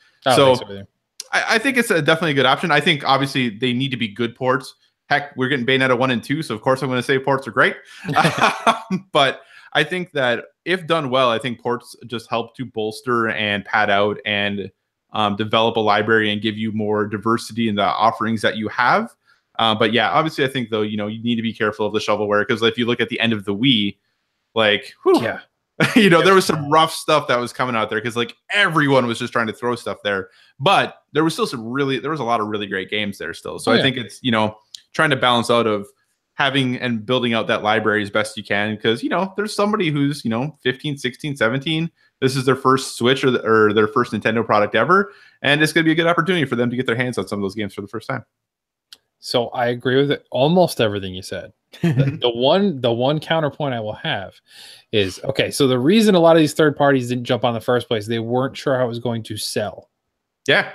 I think it's definitely a good option. I think obviously they need to be good ports. Heck, we're getting Bayonetta 1 and 2, so of course I'm going to say ports are great. But I think that if done well, I think ports just help to bolster and pad out and develop a library and give you more diversity in the offerings that you have. But yeah, obviously I think though, you need to be careful of the shovelware, because if you look at the end of the Wii, like, whew, there was some rough stuff that was coming out there because like everyone was just trying to throw stuff there, but there was still there was a lot of really great games there still. So I think it's, trying to balance out of having and building out that library as best you can, because there's somebody who's 15, 16, 17, this is their first Switch or their first Nintendo product ever, and it's going to be a good opportunity for them to get their hands on some of those games for the first time. So I agree with almost everything you said. The one counterpoint I will have is, okay, so the reason a lot of these third parties didn't jump on the first place, they weren't sure how it was going to sell. Yeah.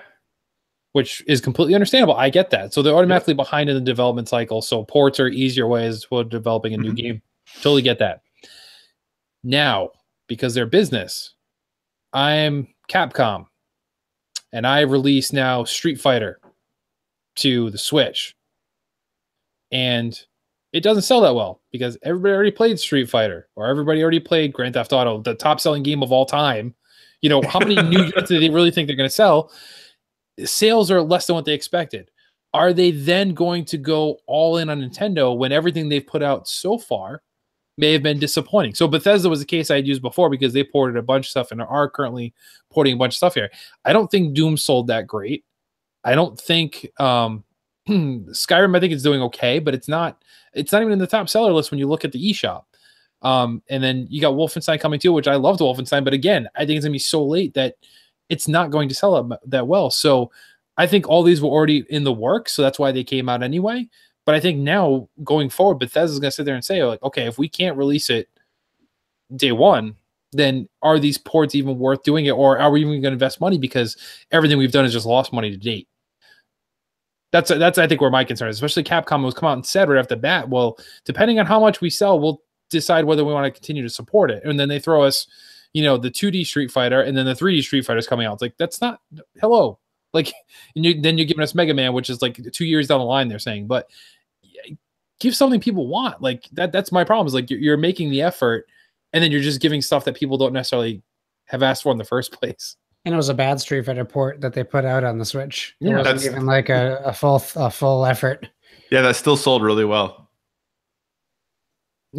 Which is completely understandable. I get that. So they're automatically behind in the development cycle. So ports are easier ways for developing a new game. Totally get that. Now, because they're business, I'm Capcom, and I release now Street Fighter to the Switch. And it doesn't sell that well because everybody already played Street Fighter, or everybody already played Grand Theft Auto, the top-selling game of all time. How many new units do they really think they're going to sell? Sales are less than what they expected. Are they then going to go all in on Nintendo when everything they've put out so far may have been disappointing? So Bethesda was the case I had used before because they ported a bunch of stuff and are currently porting a bunch of stuff here. I don't think Doom sold that great. I don't think Skyrim, I think it's doing okay, but it's not even in the top seller list when you look at the eShop. And then you got Wolfenstein coming too, which I loved Wolfenstein, but again, I think it's gonna be so late that it's not going to sell that well. So I think all these were already in the works, so that's why they came out anyway. But I think now going forward, Bethesda's going to sit there and say, like, okay, if we can't release it day one, then are these ports even worth doing it, or are we even going to invest money because everything we've done is just lost money to date? That's I think where my concern is. Especially Capcom was come out and said right off the bat, well, depending on how much we sell, we'll decide whether we want to continue to support it. And then they throw us, the 2D Street Fighter, and then the 3D Street Fighter is coming out. It's like, that's not hello. Like, and then you're giving us Mega Man, which is like 2 years down the line, they're saying, but give something people want. Like that's my problem is like you're making the effort and then you're just giving stuff that people don't necessarily have asked for in the first place. And it was a bad Street Fighter port that they put out on the Switch. It Yeah, wasn't even like a full effort. Yeah, that still sold really well.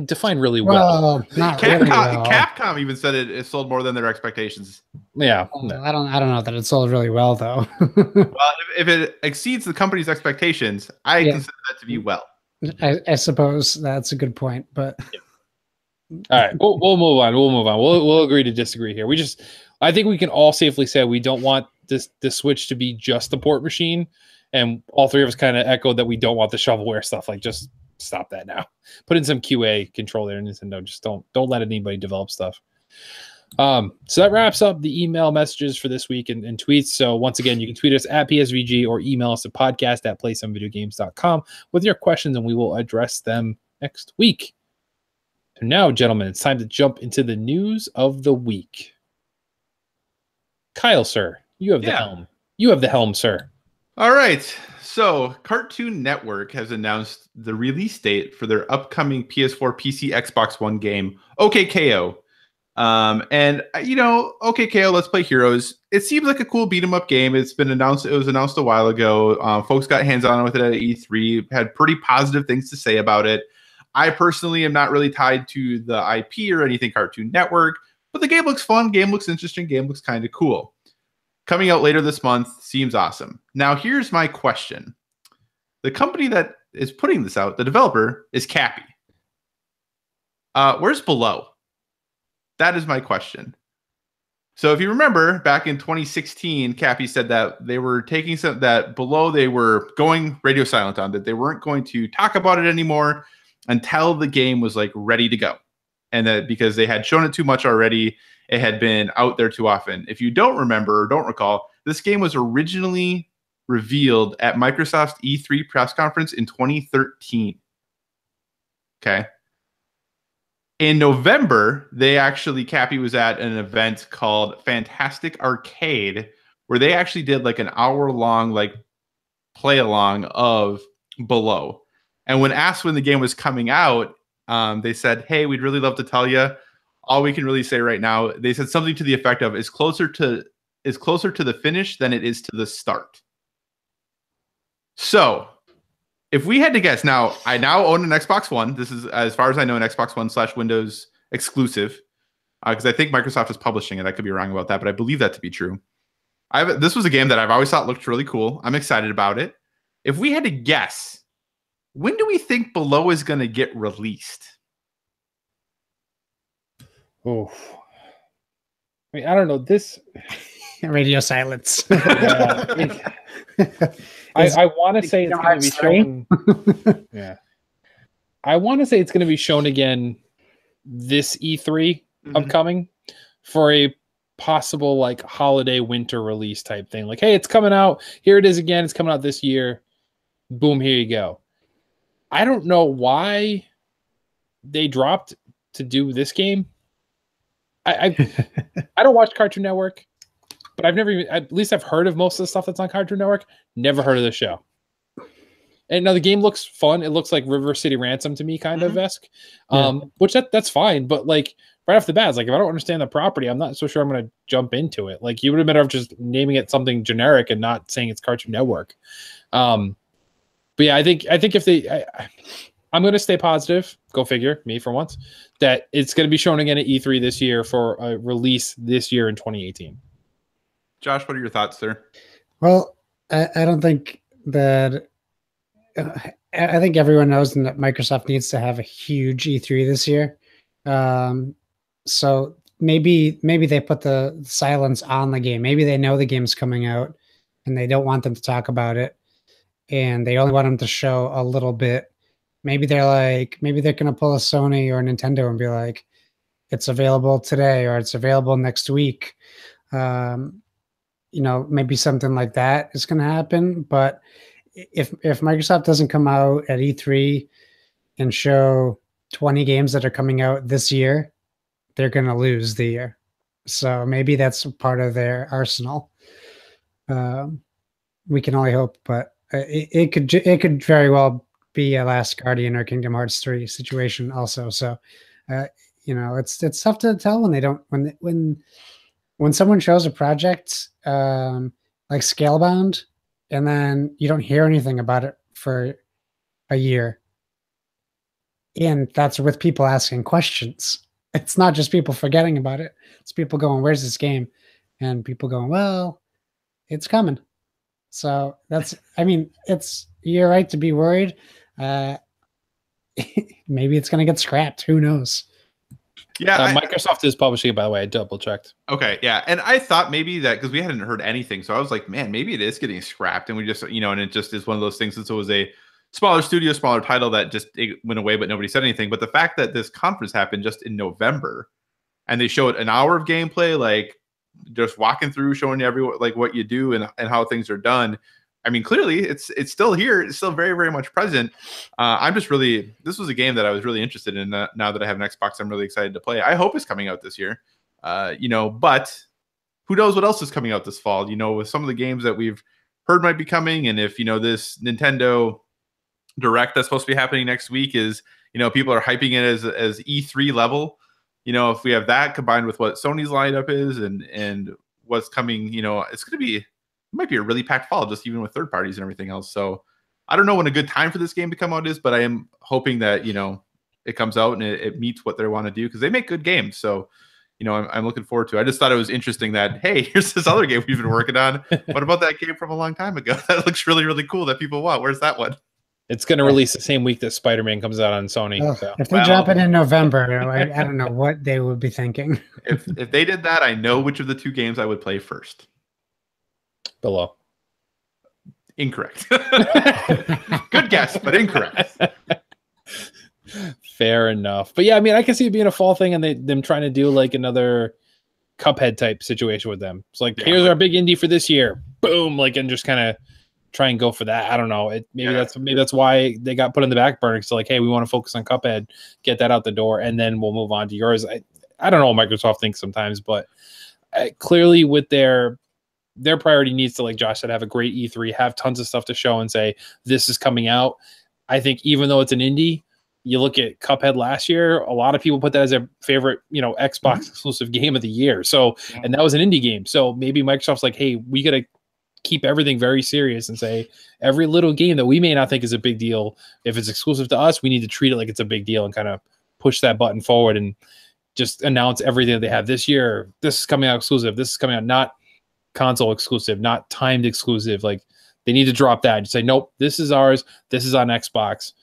Define really well. Not Capcom, really well. Capcom even said it sold more than their expectations. Yeah. I don't know that it sold really well though. Well, if it exceeds the company's expectations, I consider that to be well. I suppose that's a good point, but all right, we'll move on. We'll agree to disagree here. I think we can all safely say we don't want the Switch to be just the port machine, and all three of us kind of echoed that we don't want the shovelware stuff. Like, just stop that now. Put in some QA control there, Nintendo. Just don't let anybody develop stuff. So that wraps up the email messages for this week and tweets. So once again, you can tweet us at PSVG or email us at podcast@playsomevideogames.com with your questions, and we will address them next week. So now, gentlemen, it's time to jump into the news of the week. Kyle, sir, you have the helm. You have the helm, sir. All right. So Cartoon Network has announced the release date for their upcoming PS4, PC, Xbox One game, OKKO. And OKKO, Let's Play Heroes. It seems like a cool beat 'em up game. It's been announced. It was announced a while ago. Folks got hands on with it at E3. Had pretty positive things to say about it. I personally am not really tied to the IP or anything Cartoon Network, but the game looks fun. Game looks interesting. Game looks kind of cool. Coming out later this month seems awesome. Now, here's my question. The company that is putting this out, the developer, is Cappy. Where's Below? That is my question. So if you remember, back in 2016, Cappy said that they were taking that Below, they were going radio silent on, that they weren't going to talk about it anymore until the game was like ready to go. And that because they had shown it too much already, it had been out there too often. If you don't remember or don't recall, this game was originally revealed at Microsoft's E3 press conference in 2013. Okay. In November, Cappy was at an event called Fantastic Arcade, where they actually did like an hour-long like play along of Below. And when asked when the game was coming out, they said, "Hey, we'd really love to tell you. All we can really say right now," they said something to the effect of, is closer to the finish than it is to the start. So, if we had to guess, now I now own an Xbox One. This is, as far as I know, an Xbox One / Windows exclusive, because I think Microsoft is publishing it. I could be wrong about that, but I believe that to be true. This was a game that I've always thought looked really cool. I'm excited about it. If we had to guess, when do we think Below is going to get released? Oh, I mean, I don't know. This radio silence. I want to say it's going to be shown. Yeah, I want to say it's going to be shown again this E3 upcoming for a possible like holiday winter release type thing. Like, hey, it's coming out. Here it is again. It's coming out this year. Boom, here you go. I don't know why they dropped to do this game. I don't watch Cartoon Network, but I've never even, at least I've heard of most of the stuff that's on Cartoon Network. Never heard of the show. And now the game looks fun. It looks like River City Ransom to me, kind of esque, which that's fine. But like right off the bat, it's like if I don't understand the property, I'm not so sure I'm going to jump into it. Like you would have better off just naming it something generic and not saying it's Cartoon Network. But yeah, I think if I'm going to stay positive. Go figure, me for once, that it's going to be shown again at E3 this year for a release this year in 2018. Josh, what are your thoughts there? Well, I don't think that. I think everyone knows that Microsoft needs to have a huge E3 this year. So maybe they put the silence on the game. Maybe they know the game's coming out, and they don't want them to talk about it, and they only want them to show a little bit. Maybe they're going to pull a Sony or a Nintendo and be like, it's available today or it's available next week. Maybe something like that is going to happen. But if Microsoft doesn't come out at E3 and show 20 games that are coming out this year, they're going to lose the year. So maybe that's part of their arsenal. We can only hope, but it could very well be a Last Guardian or Kingdom Hearts 3 situation also. So, it's tough to tell when they don't, when someone shows a project like Scalebound and then you don't hear anything about it for a year. And that's with people asking questions. It's not just people forgetting about it. It's people going, where's this game? And people going, well, it's coming. So you're right to be worried. Maybe it's going to get scrapped. Who knows? Yeah, Microsoft is publishing it, by the way. I double checked. Okay, yeah, and I thought maybe that because we hadn't heard anything, so I was like, man, maybe it is getting scrapped, and we just, and it just is one of those things. Since it was a smaller studio, smaller title, that just it went away, but nobody said anything. But the fact that this conference happened just in November, and they showed an hour of gameplay, like just walking through, showing everyone like what you do and how things are done. I mean, clearly it's still here. It's still very, very much present. This was a game that I was really interested in. Now that I have an Xbox, I'm really excited to play. I hope it's coming out this year. But who knows what else is coming out this fall? With some of the games that we've heard might be coming, and if this Nintendo Direct that's supposed to be happening next week is, people are hyping it as E3 level. If we have that combined with what Sony's lineup is and what's coming, it's going to be. It might be a really packed fall, just even with third parties and everything else. So I don't know when a good time for this game to come out is, but I am hoping that, it comes out and it meets what they want to do because they make good games. So, I'm looking forward to it. I just thought it was interesting that, hey, here's this other game we've been working on. What about that game from a long time ago? That looks really, really cool that people want. Where's that one? It's going to release the same week that Spider-Man comes out on Sony. So. If they drop it in November, I don't know what they would be thinking. If they did that, I know which of the two games I would play first. Below. Incorrect. Good guess, but incorrect. Fair enough. But yeah, I mean, I can see it being a fall thing and them trying to do like another Cuphead type situation with them. It's like, here's our big indie for this year. Boom. And just kind of try and go for that. I don't know. Maybe that's why they got put in the back burner. So like, hey, we want to focus on Cuphead, get that out the door, and then we'll move on to yours. I don't know what Microsoft thinks sometimes, but clearly with their priority needs to, like Josh said, have a great E3, have tons of stuff to show and say, this is coming out. I think even though it's an indie, you look at Cuphead last year, a lot of people put that as their favorite, Xbox exclusive game of the year. So, and that was an indie game. So maybe Microsoft's like, hey, we got to keep everything very serious and say every little game that we may not think is a big deal, if it's exclusive to us, we need to treat it like it's a big deal and kind of push that button forward and just announce everything that they have this year. This is coming out exclusive. This is coming out not console exclusive, not timed exclusive. Like they need to drop that and say, nope, this is ours. This is on Xbox.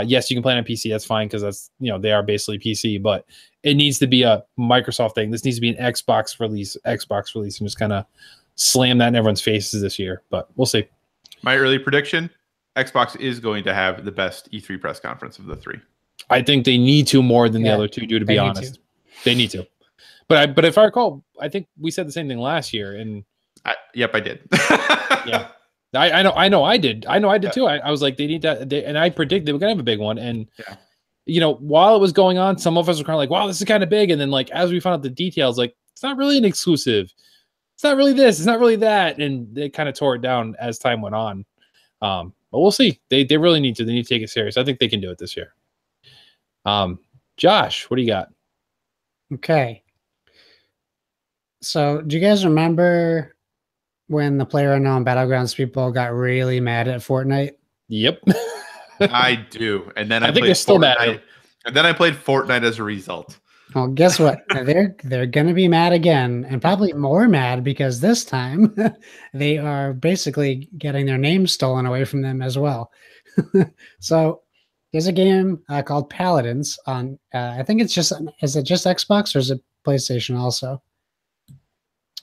Yes, you can play it on PC. That's fine because that's they are basically PC, but it needs to be a Microsoft thing. This needs to be an Xbox release, and just kind of slam that in everyone's faces this year. But we'll see. My early prediction: Xbox is going to have the best E3 press conference of the three. I think they need to more than the other two do. To be honest, they need to. But if I recall, I think we said the same thing last year. And yep, I did. Yeah. I know I did too. I was like, they need that. And I predict they were going to have a big one. And, while it was going on, some of us were kind of like, wow, this is kind of big. And then like, as we found out the details, like, it's not really an exclusive. It's not really this. It's not really that. And they kind of tore it down as time went on. But we'll see. They really need to. They need to take it serious. I think they can do it this year. Josh, what do you got? Okay. So do you guys remember when the PlayerUnknown Battlegrounds people got really mad at Fortnite? Yep. I do. And then I think they're still mad. And then I played Fortnite as a result. Well, guess what? They're going to be mad again, and probably more mad because this time they are basically getting their name stolen away from them as well. So there's a game called Paladins on, I think it's just, is it just Xbox or is it PlayStation also?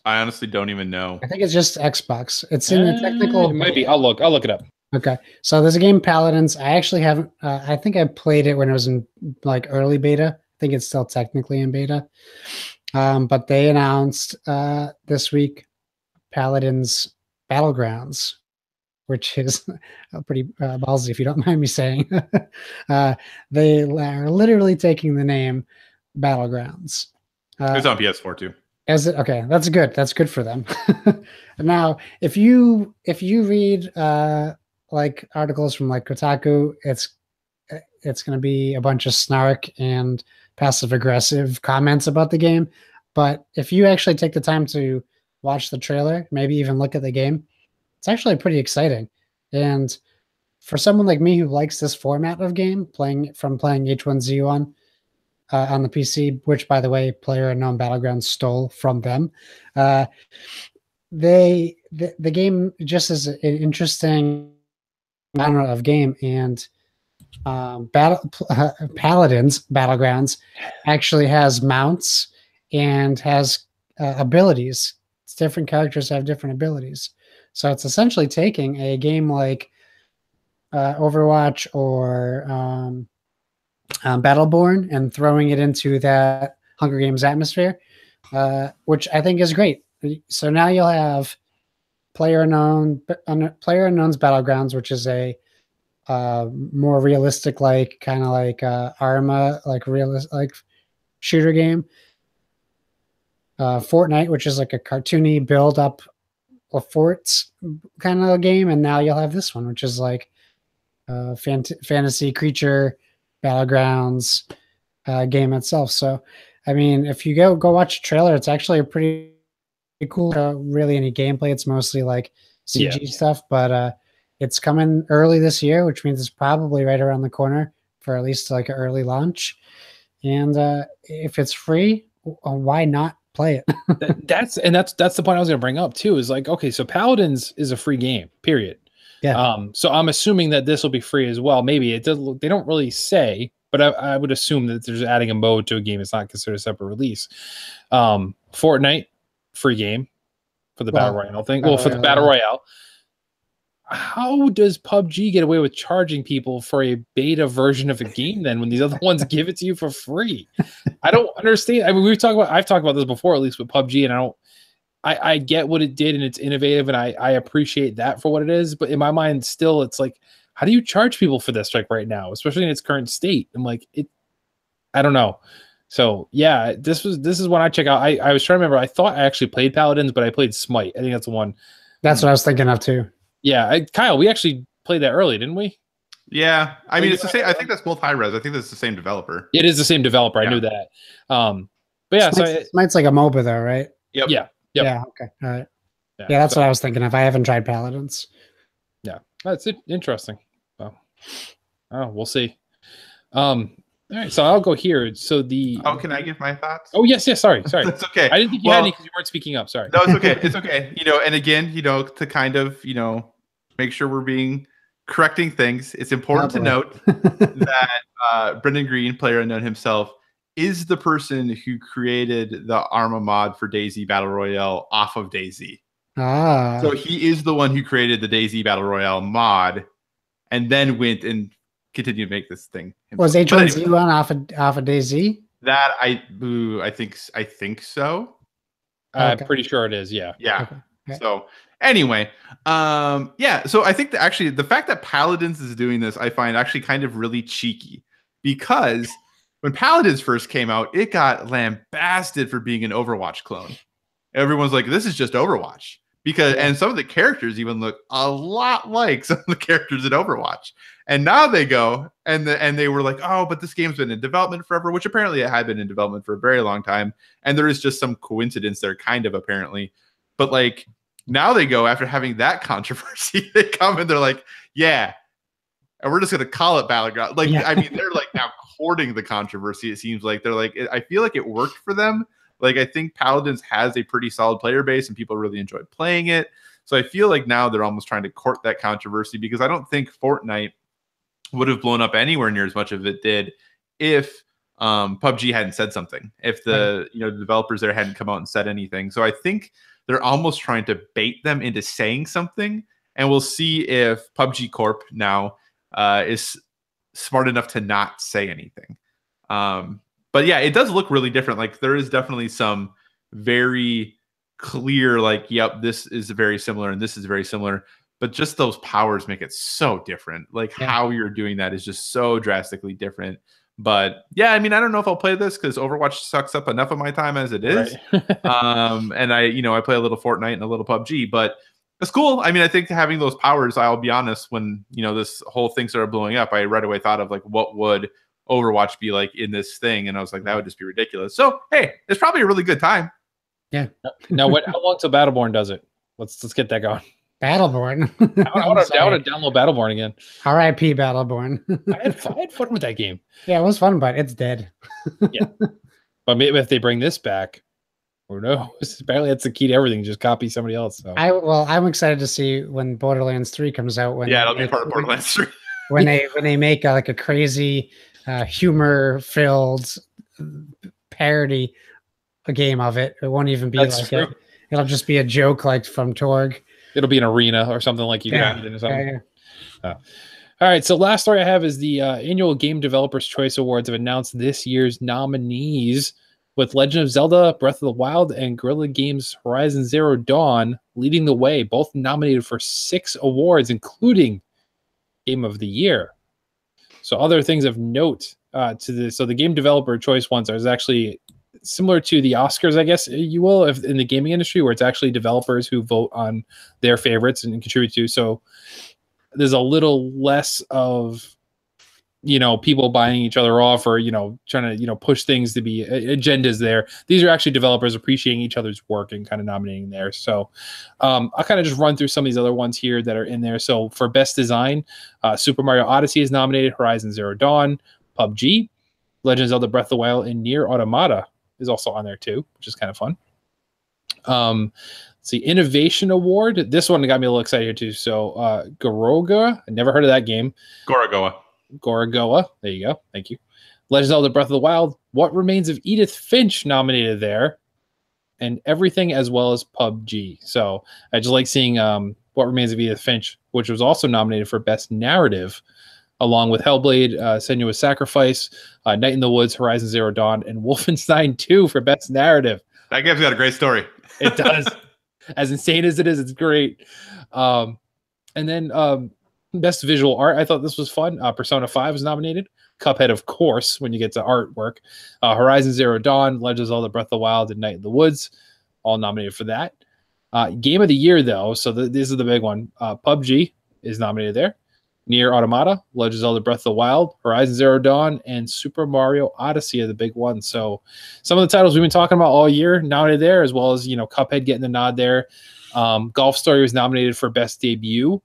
I honestly don't even know. I think it's just Xbox. It's in the technical. It might be. I'll look it up. Okay, so there's a game Paladins. I actually haven't. I think I played it when it was in like early beta. I think it's still technically in beta. But they announced this week Paladins Battlegrounds, which is pretty ballsy, if you don't mind me saying. They are literally taking the name Battlegrounds. It's on PS4 too. Is it okay? That's good. That's good for them. Now, if you read like articles from like Kotaku, it's going to be a bunch of snark and passive aggressive comments about the game. But if you actually take the time to watch the trailer, maybe even look at the game, it's actually pretty exciting. And for someone like me who likes this format of game, playing H1Z1 on the PC, which by the way, PlayerUnknown Battlegrounds stole from them, the game just is an interesting genre of game, and Paladins Battlegrounds actually has mounts and has abilities. It's different characters have different abilities, so it's essentially taking a game like Overwatch or Battleborn and throwing it into that Hunger Games atmosphere, which I think is great. So now you'll have PlayerUnknown's Battlegrounds, which is a more realistic, like kind of like Arma, like like shooter game. Fortnite, which is like a cartoony build up of forts kind of game, and now you'll have this one, which is like fantasy creature Battlegrounds game itself. So, I mean, if you go watch a trailer, it's actually a pretty cool. Really, any gameplay, it's mostly like CG stuff, but it's coming early this year, which means it's probably right around the corner for at least like an early launch. And if it's free, why not play it? that's the point I was going to bring up too. Is like, okay, so Paladins is a free game, period. Yeah. So I'm assuming that this will be free as well. Maybe it does. They don't really say, but I would assume that there's adding a mode to a game. It's not considered a separate release. Fortnite, free game for the Battle Royale thing. Well, for the Battle Royale. How does PubG get away with charging people for a beta version of a game then when these other ones give it to you for free? I don't understand. I mean, I've talked about this before, at least with PubG, and I get what it did and it's innovative and I appreciate that for what it is, but in my mind still it's like, how do you charge people for this like right now, especially in its current state? I'm like, I don't know. So yeah, this is one I check out. I was trying to remember. I thought I actually played Paladins, but I played Smite. I think that's the one. That's what I was thinking of too. Yeah, Kyle, we actually played that early, didn't we? Yeah, I mean it's the same. I think that's both high res. I think that's the same developer. It is the same developer. I knew that. But yeah, Smite's like a MOBA though, right? Yep. Yeah. Yep. Yeah. Okay. All right. Yeah, that's what I was thinking of. I haven't tried Paladins. Yeah, that's interesting. So, we'll see. All right, so I'll go here. So can I give my thoughts? Oh yes, sorry. That's okay. I didn't think you had any because you weren't speaking up. Sorry. No, it's okay. It's okay. And again, to kind of make sure we're being correcting things. It's important to note that Brendan Green, PlayerUnknown himself, is the person who created the Arma mod for DayZ Battle Royale off of DayZ. So he is the one who created the DayZ Battle Royale mod, and then went and continued to make this thing himself. Was H1Z1 off of DayZ? That I think so. I'm pretty sure it is. Yeah. Yeah. Okay. So anyway, so I think that actually the fact that Paladins is doing this, I find actually kind of really cheeky, because when Paladins first came out, it got lambasted for being an Overwatch clone. Everyone's like, this is just Overwatch. And some of the characters even look a lot like some of the characters in Overwatch. And now they go and they were like, oh, but this game's been in development forever, which apparently it had been in development for a very long time. And there is just some coincidence there, kind of, apparently. But like now they go, after having that controversy, they come and they're like, yeah, and we're just gonna call it Battleground. Like, I mean, they're like now courting the controversy. It seems like they're like, I feel like it worked for them. Like, I think Paladins has a pretty solid player base and people really enjoy playing it. So I feel like now they're almost trying to court that controversy, because I don't think Fortnite would have blown up anywhere near as much as it did if PubG hadn't said something, if the the developers there hadn't come out and said anything. So I think they're almost trying to bait them into saying something, and we'll see if PubG Corp now is smart enough to not say anything. But yeah, it does look really different. Like there is definitely some very clear, like, yep, this is very similar and this is very similar. But just those powers make it so different. Like how you're doing that is just so drastically different. But yeah, I mean, I don't know if I'll play this because Overwatch sucks up enough of my time as it is. And I play a little Fortnite and a little PUBG, but it's cool. I mean, I think having those powers, I'll be honest, when this whole thing started blowing up, I right away thought of like, what would Overwatch be like in this thing? And I was like, that would just be ridiculous. So hey, it's probably a really good time. Yeah. Now, how long till Battleborn does it? Let's get that going. Battleborn. I want to download Battleborn again. R.I.P. Battleborn. I had fun with that game. Yeah, it was fun, but it's dead. Yeah, but maybe if they bring this back, who knows? Apparently, that's the key to everything. Just copy somebody else. So. I'm excited to see when Borderlands 3 comes out. It'll be part of Borderlands 3. when they make like a crazy humor-filled parody a game of it. It won't even be it'll just be a joke like from Torg. It'll be an arena or something like you got it or something. All right. So last story I have is the annual Game Developers Choice Awards have announced this year's nominees, with Legend of Zelda, Breath of the Wild, and Guerrilla Games Horizon Zero Dawn leading the way, both nominated for 6 awards, including Game of the Year. So other things of note so the Game Developer Choice ones are actually similar to the Oscars, I guess you will, in the gaming industry, where it's actually developers who vote on their favorites and contribute to. So there's a little less of, people buying each other off or, trying to, push things to be agendas there. These are actually developers appreciating each other's work and kind of nominating there. So I'll kind of just run through some of these other ones here that are in there. So for Best Design, Super Mario Odyssey is nominated, Horizon Zero Dawn, PUBG, Legend of Zelda Breath of the Wild, and Nier Automata is also on there too, which is kind of fun. Let's see, Innovation Award. This one got me a little excited here too. So Gorogoa, I never heard of that game. Gorogoa. There you go. Thank you. Legend of Zelda Breath of the Wild, What Remains of Edith Finch nominated there, and Everything as well as PUBG. So I just like seeing What Remains of Edith Finch, which was also nominated for Best Narrative, along with Hellblade, Senua's Sacrifice, Night in the Woods, Horizon Zero Dawn, and Wolfenstein 2 for Best Narrative. That game's got a great story. It does. As insane as it is, it's great. And then Best Visual Art, I thought this was fun. Persona 5 was nominated. Cuphead, of course, when you get to artwork. Horizon Zero Dawn, Legend of Zelda Breath of the Wild, and Night in the Woods, all nominated for that. Game of the Year, though, so this is the big one. PUBG is nominated there. Nier Automata, Legend of Zelda Breath of the Wild, Horizon Zero Dawn, and Super Mario Odyssey are the big ones. So some of the titles we've been talking about all year nominated there, as well as Cuphead getting the nod there. Golf Story was nominated for Best Debut.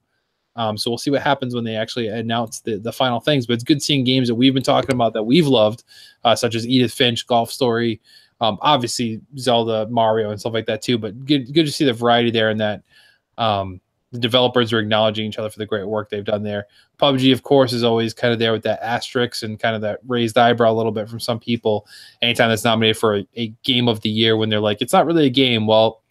So we'll see what happens when they actually announce the final things. But it's good seeing games that we've been talking about that we've loved, such as Edith Finch, Golf Story, obviously Zelda, Mario, and stuff like that too. But good to see the variety there, and that the developers are acknowledging each other for the great work they've done there. PUBG, of course, is always kind of there with that asterisk and kind of that raised eyebrow a little bit from some people anytime that's nominated for a game of the year, when they're like, it's not really a game. Well,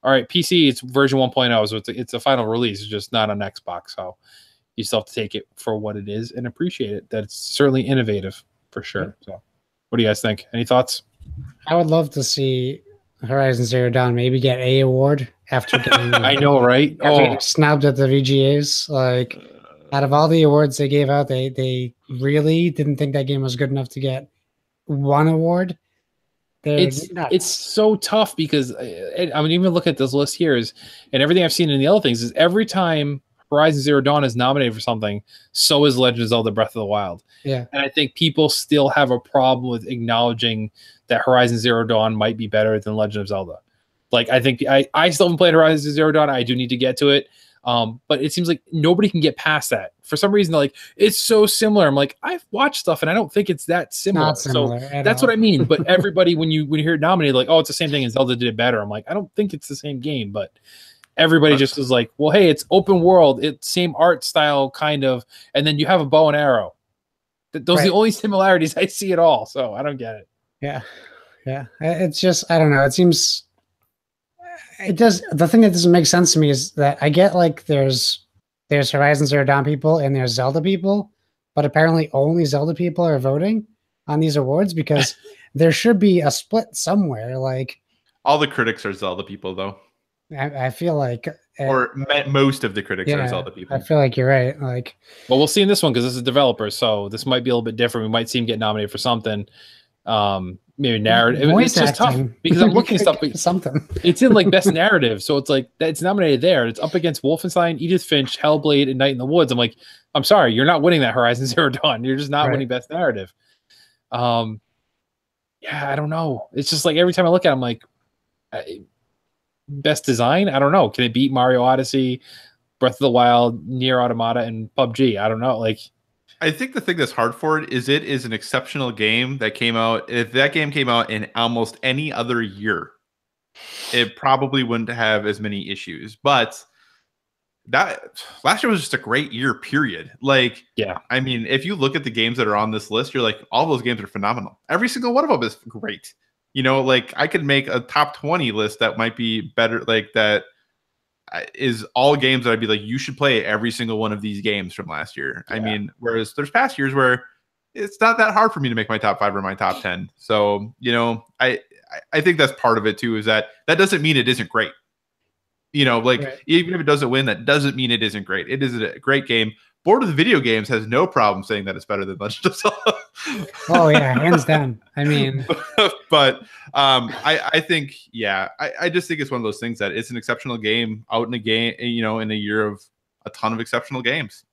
all right, PC, it's version 1.0, so it's a final release. It's just not on Xbox. So you still have to take it for what it is and appreciate it. That it's certainly innovative for sure. So what do you guys think? Any thoughts? I would love to see Horizon Zero Dawn maybe get a award after getting I know, right? Getting snubbed at the VGAs. Like, out of all the awards they gave out, they really didn't think that game was good enough to get one award. It's so tough because I mean, even look at this list here and everything I've seen in the other things is every time Horizon Zero Dawn is nominated for something, so is Legend of Zelda Breath of the Wild. Yeah. And I think people still have a problem with acknowledging that Horizon Zero Dawn might be better than Legend of Zelda. Like, I think I still haven't played Horizon Zero Dawn. I do need to get to it. But it seems like nobody can get past that. For some reason, they're like, it's so similar. I'm like, I've watched stuff and I don't think it's that similar. Not similar so that's what I mean. But everybody, when you hear it nominated, like, oh, it's the same thing and Zelda did it better. I'm like, I don't think it's the same game, but everybody just is like, well, hey, it's open world. It's same art style kind of. And then you have a bow and arrow. Those are the only similarities I see at all. So I don't get it. Yeah. It's just, I don't know. It seems the thing that doesn't make sense to me is that I get like there's Horizon Zero Dawn people and there's Zelda people, but apparently only Zelda people are voting on these awards because there should be a split somewhere. Like all the critics are Zelda people, though. I feel like, or most of the critics are Zelda people. I feel like you're right. Like, well, we'll see in this one because this is developers, so this might be a little bit different. We might see him get nominated for something. Maybe narrative. It's just tough because I'm looking at stuff. Something. It's in like best narrative, so it's like it's nominated there. It's up against Wolfenstein, Edith Finch, Hellblade, and Night in the Woods. I'm like, I'm sorry, you're not winning that Horizon Zero Dawn. You're just not winning best narrative. Yeah, I don't know. It's just like every time I look at it, I'm like, best design. I don't know. Can it beat Mario Odyssey, Breath of the Wild, Nier Automata, and PUBG? I don't know. Like, I think the thing that's hard for it is an exceptional game that came out. If that game came out in almost any other year, it probably wouldn't have as many issues. But that last year was just a great year, period. Like, yeah, I mean, if you look at the games that are on this list, you're like, all those games are phenomenal. Every single one of them is great. You know, like I could make a top 20 list that might be better, like that is all games that I'd be like, you should play every single one of these games from last year. Yeah. I mean, whereas there's past years where it's not that hard for me to make my top 5 or my top 10. So, you know, I think that's part of it too, is that doesn't mean it isn't great. You know, like even if it doesn't win, that doesn't mean it isn't great. It is a great game. Board of the Video Games has no problem saying that it's better than Legend of Zelda. Oh yeah, hands down. I mean, but I think, yeah, I just think it's one of those things that it's an exceptional game out in a game, you know, in a year of a ton of exceptional games.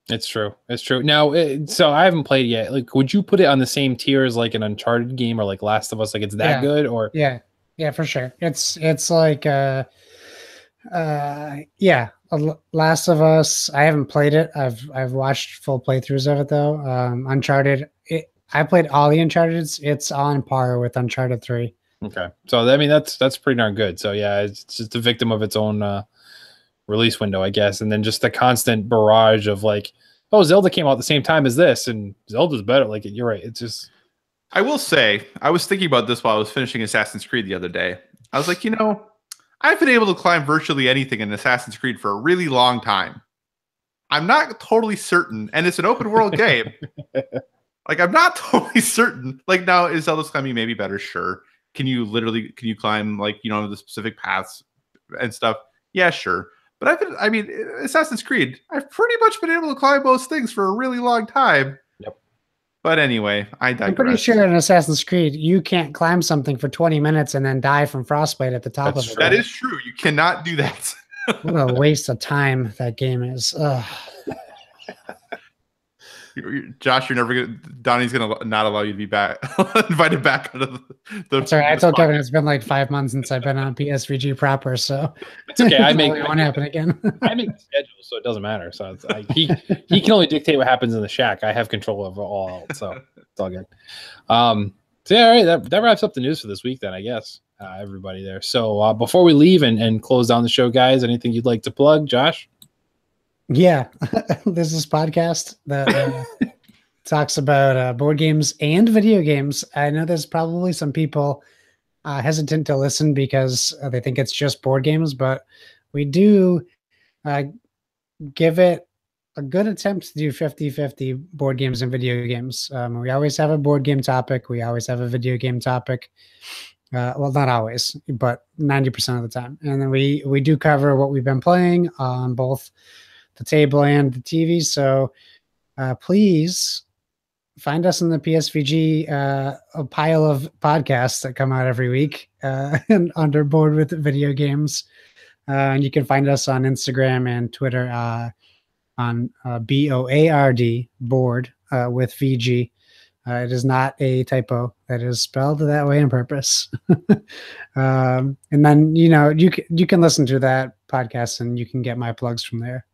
It's true. It's true. Now, so I haven't played yet. Like, would you put it on the same tier as like an Uncharted game or like Last of Us? Like, it's that good? Or yeah, for sure. It's like Last of Us. I haven't played it. I've watched full playthroughs of it though. Uncharted. I played all the Uncharted's. It's on par with Uncharted 3. Okay, so I mean that's pretty darn good. So yeah, it's just a victim of its own release window, I guess, and then just the constant barrage of like, oh, Zelda came out at the same time as this, and Zelda's better. Like, you're right. It's just. I will say, I was thinking about this while I was finishing Assassin's Creed the other day. I was like, you know, I've been able to climb virtually anything in Assassin's Creed for a really long time. I'm not totally certain, and it's an open world game. Like, I'm not totally certain. Like, now, is Zelda's climbing maybe better? Sure. Can you climb, like, you know, the specific paths and stuff? Yeah, sure. But Assassin's Creed, I've pretty much been able to climb those things for a really long time. Yep. But anyway, I digress. I'm pretty sure in Assassin's Creed, you can't climb something for 20 minutes and then die from frostbite at the top of it. That is true. You cannot do that. What a waste of time that game is. Ugh. Josh, you're never gonna. Donnie's gonna not allow you to be back, invited back out of the. That's all right. I told Kevin it's been like 5 months since I've been on PSVG proper, so it's okay. I make it won't happen again. I make the schedule, so it doesn't matter. So it's like he can only dictate what happens in the shack. I have control over all, so it's all good. So yeah, all right. That wraps up the news for this week. Then I guess everybody there. So before we leave and close down the show, guys, anything you'd like to plug, Josh? Yeah, there's this podcast that talks about board games and video games. I know there's probably some people hesitant to listen because they think it's just board games, but we do give it a good attempt to do 50-50 board games and video games. We always have a board game topic. We always have a video game topic. Well, not always, but 90% of the time. And then we do cover what we've been playing on both the table and the TV. So please find us in the PSVG, a pile of podcasts that come out every week and under board with video games. And you can find us on Instagram and Twitter on BOARD, board with VG. It is not a typo. That is spelled that way on purpose. And then, you know, you can listen to that podcast and you can get my plugs from there.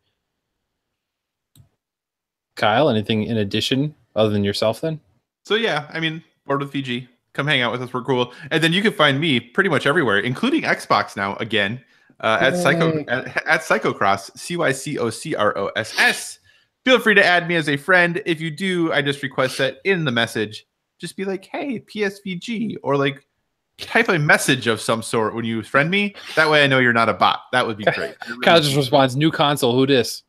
Kyle, anything in addition other than yourself then? So yeah, I mean, board with VG. Come hang out with us. We're cool. And then you can find me pretty much everywhere, including Xbox now again, at Psychocross, CYCOCROSS. feel free to add me as a friend. If you do, I just request that in the message. Just be like, hey, PSVG, or like type a message of some sort when you friend me. That way I know you're not a bot. That would be great. Kyle just responds, new console, who dis?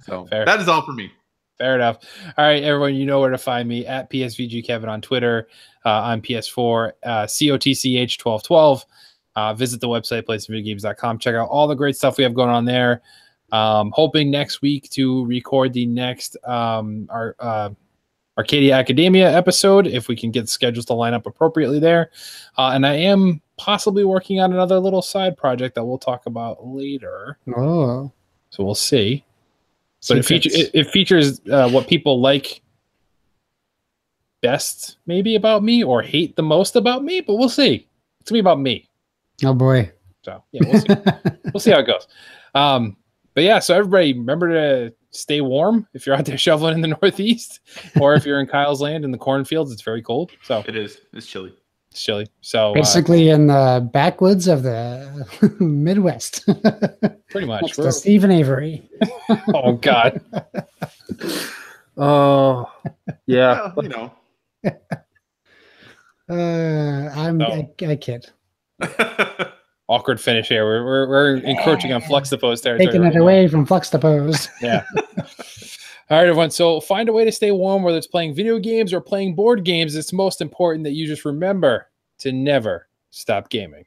So Fair. that is all for me. Fair enough. All right, everyone, you know where to find me at PSVG Kevin on Twitter, on PS4, COTCH1212. Visit the website, playsomvideogames.com. Check out all the great stuff we have going on there. Hoping next week to record the next Arcadia Academia episode, if we can get the schedules to line up appropriately there. And I am possibly working on another little side project that we'll talk about later. Oh. So we'll see. But it features what people like best maybe about me or hate the most about me, but we'll see. It's going to be about me. Oh, boy. So, yeah, we'll see. We'll see how it goes. But, yeah, so everybody remember to stay warm if you're out there shoveling in the Northeast, or if you're in Kyle's land in the cornfields. It's very cold. So it is. It's chilly. It's chilly. So basically in the backwoods of the Midwest. Pretty much. Next to Stephen Avery. Oh, God. Oh, yeah. Well, you know. I kid. Awkward finish here. We're encroaching on Fluxtapose territory. Taking it away from Fluxtapose. Yeah. All right, everyone. So find a way to stay warm, whether it's playing video games or playing board games. It's most important that you just remember to never stop gaming.